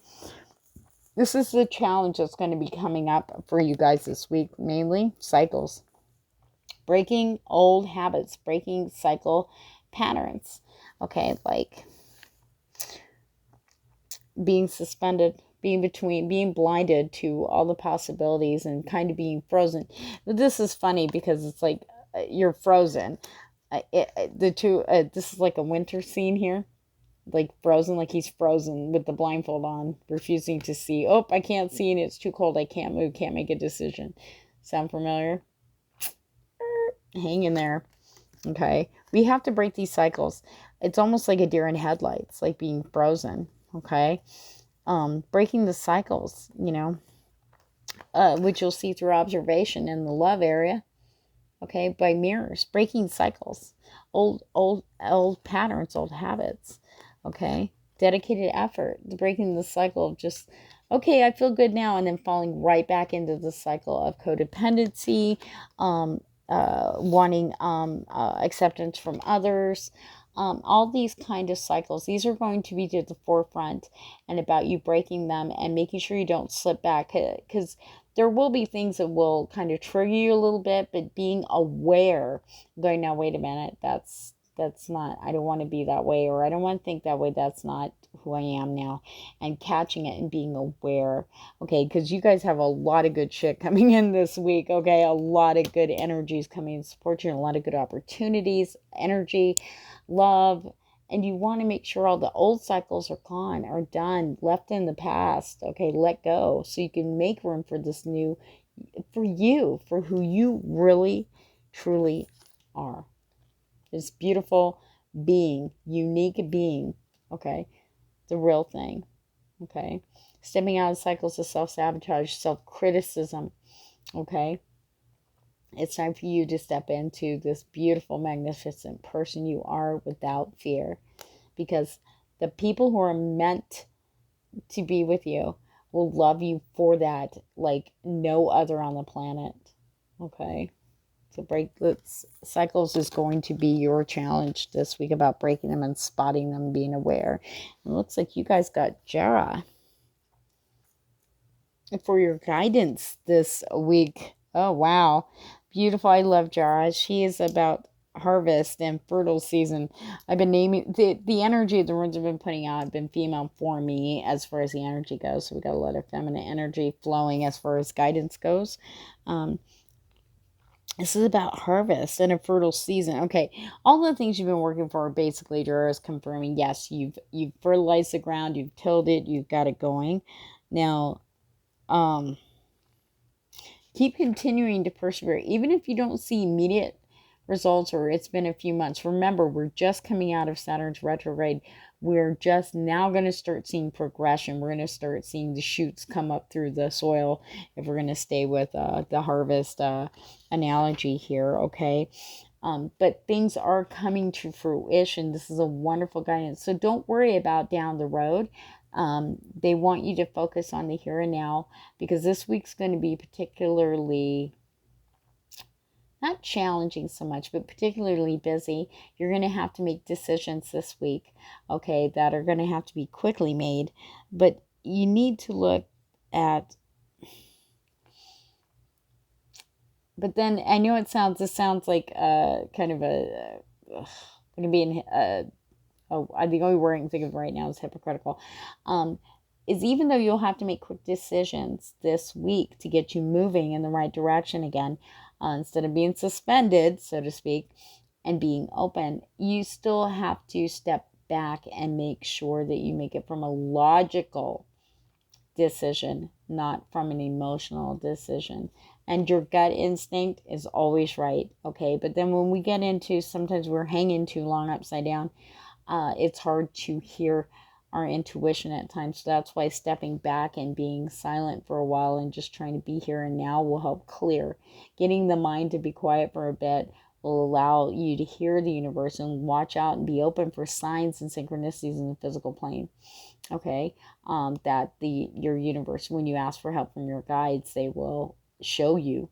This is the challenge that's going to be coming up for you guys this week, mainly cycles. Breaking old habits, breaking cycle patterns. Okay, like being suspended, being blinded to all the possibilities and kind of being frozen. But this is funny because it's like you're frozen. This is like a winter scene here, like frozen, like he's frozen with the blindfold on, refusing to see. Oh, I can't see and it's too cold. I can't move, can't make a decision. Sound familiar? Hang in there. Okay, we have to break these cycles. It's almost like a deer in headlights, like being frozen. Okay, breaking the cycles, which you'll see through observation in the love area. Okay, by mirrors, breaking cycles, old patterns, old habits. Okay, dedicated effort, breaking the cycle of just, okay, I feel good now, and then falling right back into the cycle of codependency, wanting acceptance from others, all these kind of cycles. These are going to be to the forefront, and about you breaking them and making sure you don't slip back, because there will be things that will kind of trigger you a little bit, but being aware, going, now wait a minute, that's not, I don't want to be that way, or I don't want to think that way, that's not who I am now, and catching it and being aware, okay, because you guys have a lot of good shit coming in this week, okay, a lot of good energies coming to support you, and a lot of good opportunities, energy, love, and you want to make sure all the old cycles are gone, are done, left in the past, okay, let go, so you can make room for this new, for you, for who you really, truly are. This beautiful being, unique being, okay? The real thing, okay? Stepping out of cycles of self-sabotage, self-criticism, okay? It's time for you to step into this beautiful, magnificent person you are without fear. Because the people who are meant to be with you will love you for that like no other on the planet, okay? To break the cycles is going to be your challenge this week, about breaking them and spotting them, being aware. It looks like you guys got Jara for your guidance this week. Oh, wow. Beautiful. I love Jara. She is about harvest and fertile season. I've been naming the energy the runes have been putting out have been female for me as far as the energy goes. So we got a lot of feminine energy flowing as far as guidance goes. This is about harvest and a fertile season. Okay, all the things you've been working for are basically Jura is confirming, yes, you've fertilized the ground, you've tilled it, you've got it going. Now, keep continuing to persevere, even if you don't see immediate results or it's been a few months. Remember, we're just coming out of Saturn's retrograde. We're just now going to start seeing progression. We're going to start seeing the shoots come up through the soil if we're going to stay with the harvest analogy here, okay? But things are coming to fruition. This is a wonderful guidance. So don't worry about down the road. They want you to focus on the here and now, because this week's going to be particularly not challenging so much, but particularly busy. You're going to have to make decisions this week, okay, that are going to have to be quickly made. But you need to look at, but then I know this sounds like kind of a, going to be in, the only word I can think of right now is hypocritical. Is even though you'll have to make quick decisions this week to get you moving in the right direction again, instead of being suspended, so to speak, and being open, you still have to step back and make sure that you make it from a logical decision, not from an emotional decision. And your gut instinct is always right, okay? But then when we get into, sometimes we're hanging too long upside down, it's hard to hear our intuition at times. So that's why stepping back and being silent for a while and just trying to be here and now will help clear. Getting the mind to be quiet for a bit will allow you to hear the universe and watch out and be open for signs and synchronicities in the physical plane. Okay, that your universe, when you ask for help from your guides, they will show you,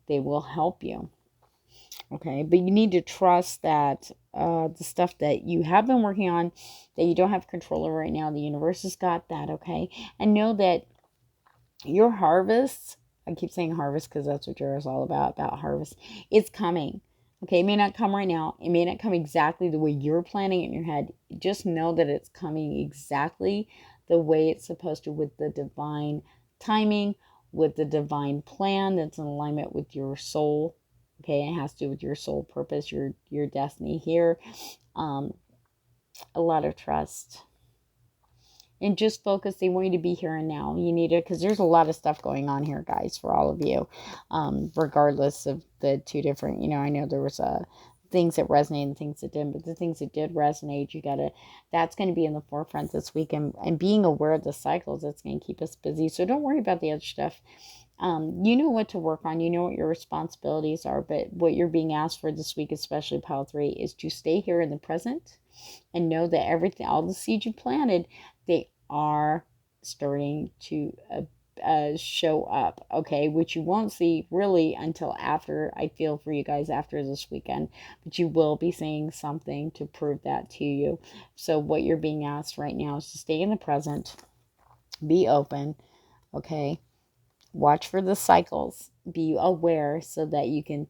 they will help you. Okay, but you need to trust that the stuff that you have been working on that you don't have control over right now, the universe has got that, okay? And know that your harvest, I keep saying harvest because that's what Jura is all about harvest. It's coming. Okay, it may not come right now. It may not come exactly the way you're planning it in your head. Just know that it's coming exactly the way it's supposed to, with the divine timing, with the divine plan that's in alignment with your soul. Okay, it has to do with your soul purpose, your destiny here. A lot of trust. And just focus. They want you to be here and now. You need it because there's a lot of stuff going on here, guys, for all of you. Regardless of the two different, I know there was things that resonated and things that didn't, but the things that did resonate, that's going to be in the forefront this week. And being aware of the cycles, that's going to keep us busy. So don't worry about the other stuff. You know what to work on. You know what your responsibilities are. But what you're being asked for this week, especially Pile 3, is to stay here in the present and know that everything, all the seeds you planted, they are starting to show up, okay, which you won't see really until after, I feel for you guys, after this weekend, but you will be seeing something to prove that to you. So what you're being asked right now is to stay in the present, be open, okay, watch for the cycles, be aware so that you can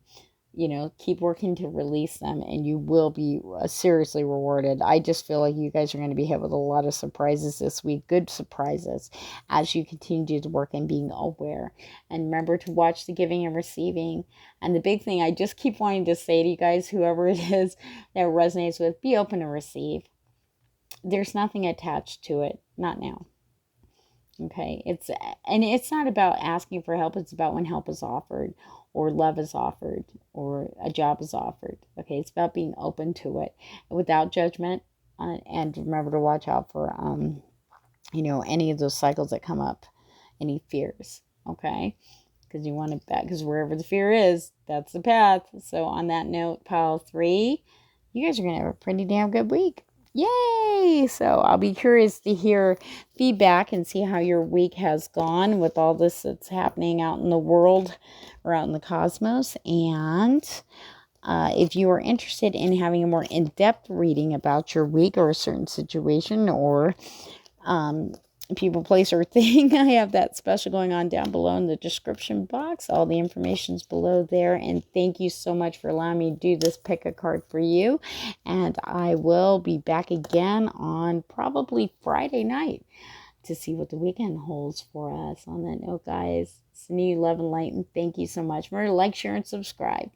keep working to release them, and you will be seriously rewarded. I just feel like you guys are going to be hit with a lot of surprises this week, good surprises, as you continue to work and being aware. And remember to watch the giving and receiving. And the big thing I just keep wanting to say to you guys, whoever it is that resonates with, be open to receive. There's nothing attached to it, not now. Okay, it's not about asking for help. It's about when help is offered, or love is offered, or a job is offered. Okay, it's about being open to it without judgment, and remember to watch out for any of those cycles that come up, any fears. Okay, because you want to, because wherever the fear is, that's the path. So on that note, Pile 3, you guys are gonna have a pretty damn good week. Yay! So I'll be curious to hear feedback and see how your week has gone with all this that's happening out in the world or out in the cosmos. And if you are interested in having a more in-depth reading about your week or a certain situation or people, place, or thing, I have that special going on down below in the description box. All the information's below there. And thank you so much for allowing me to do this pick a card for you. And I will be back again on probably Friday night to see what the weekend holds for us. On that note, guys, sending you love and light, and thank you so much. Remember to like, share, and subscribe.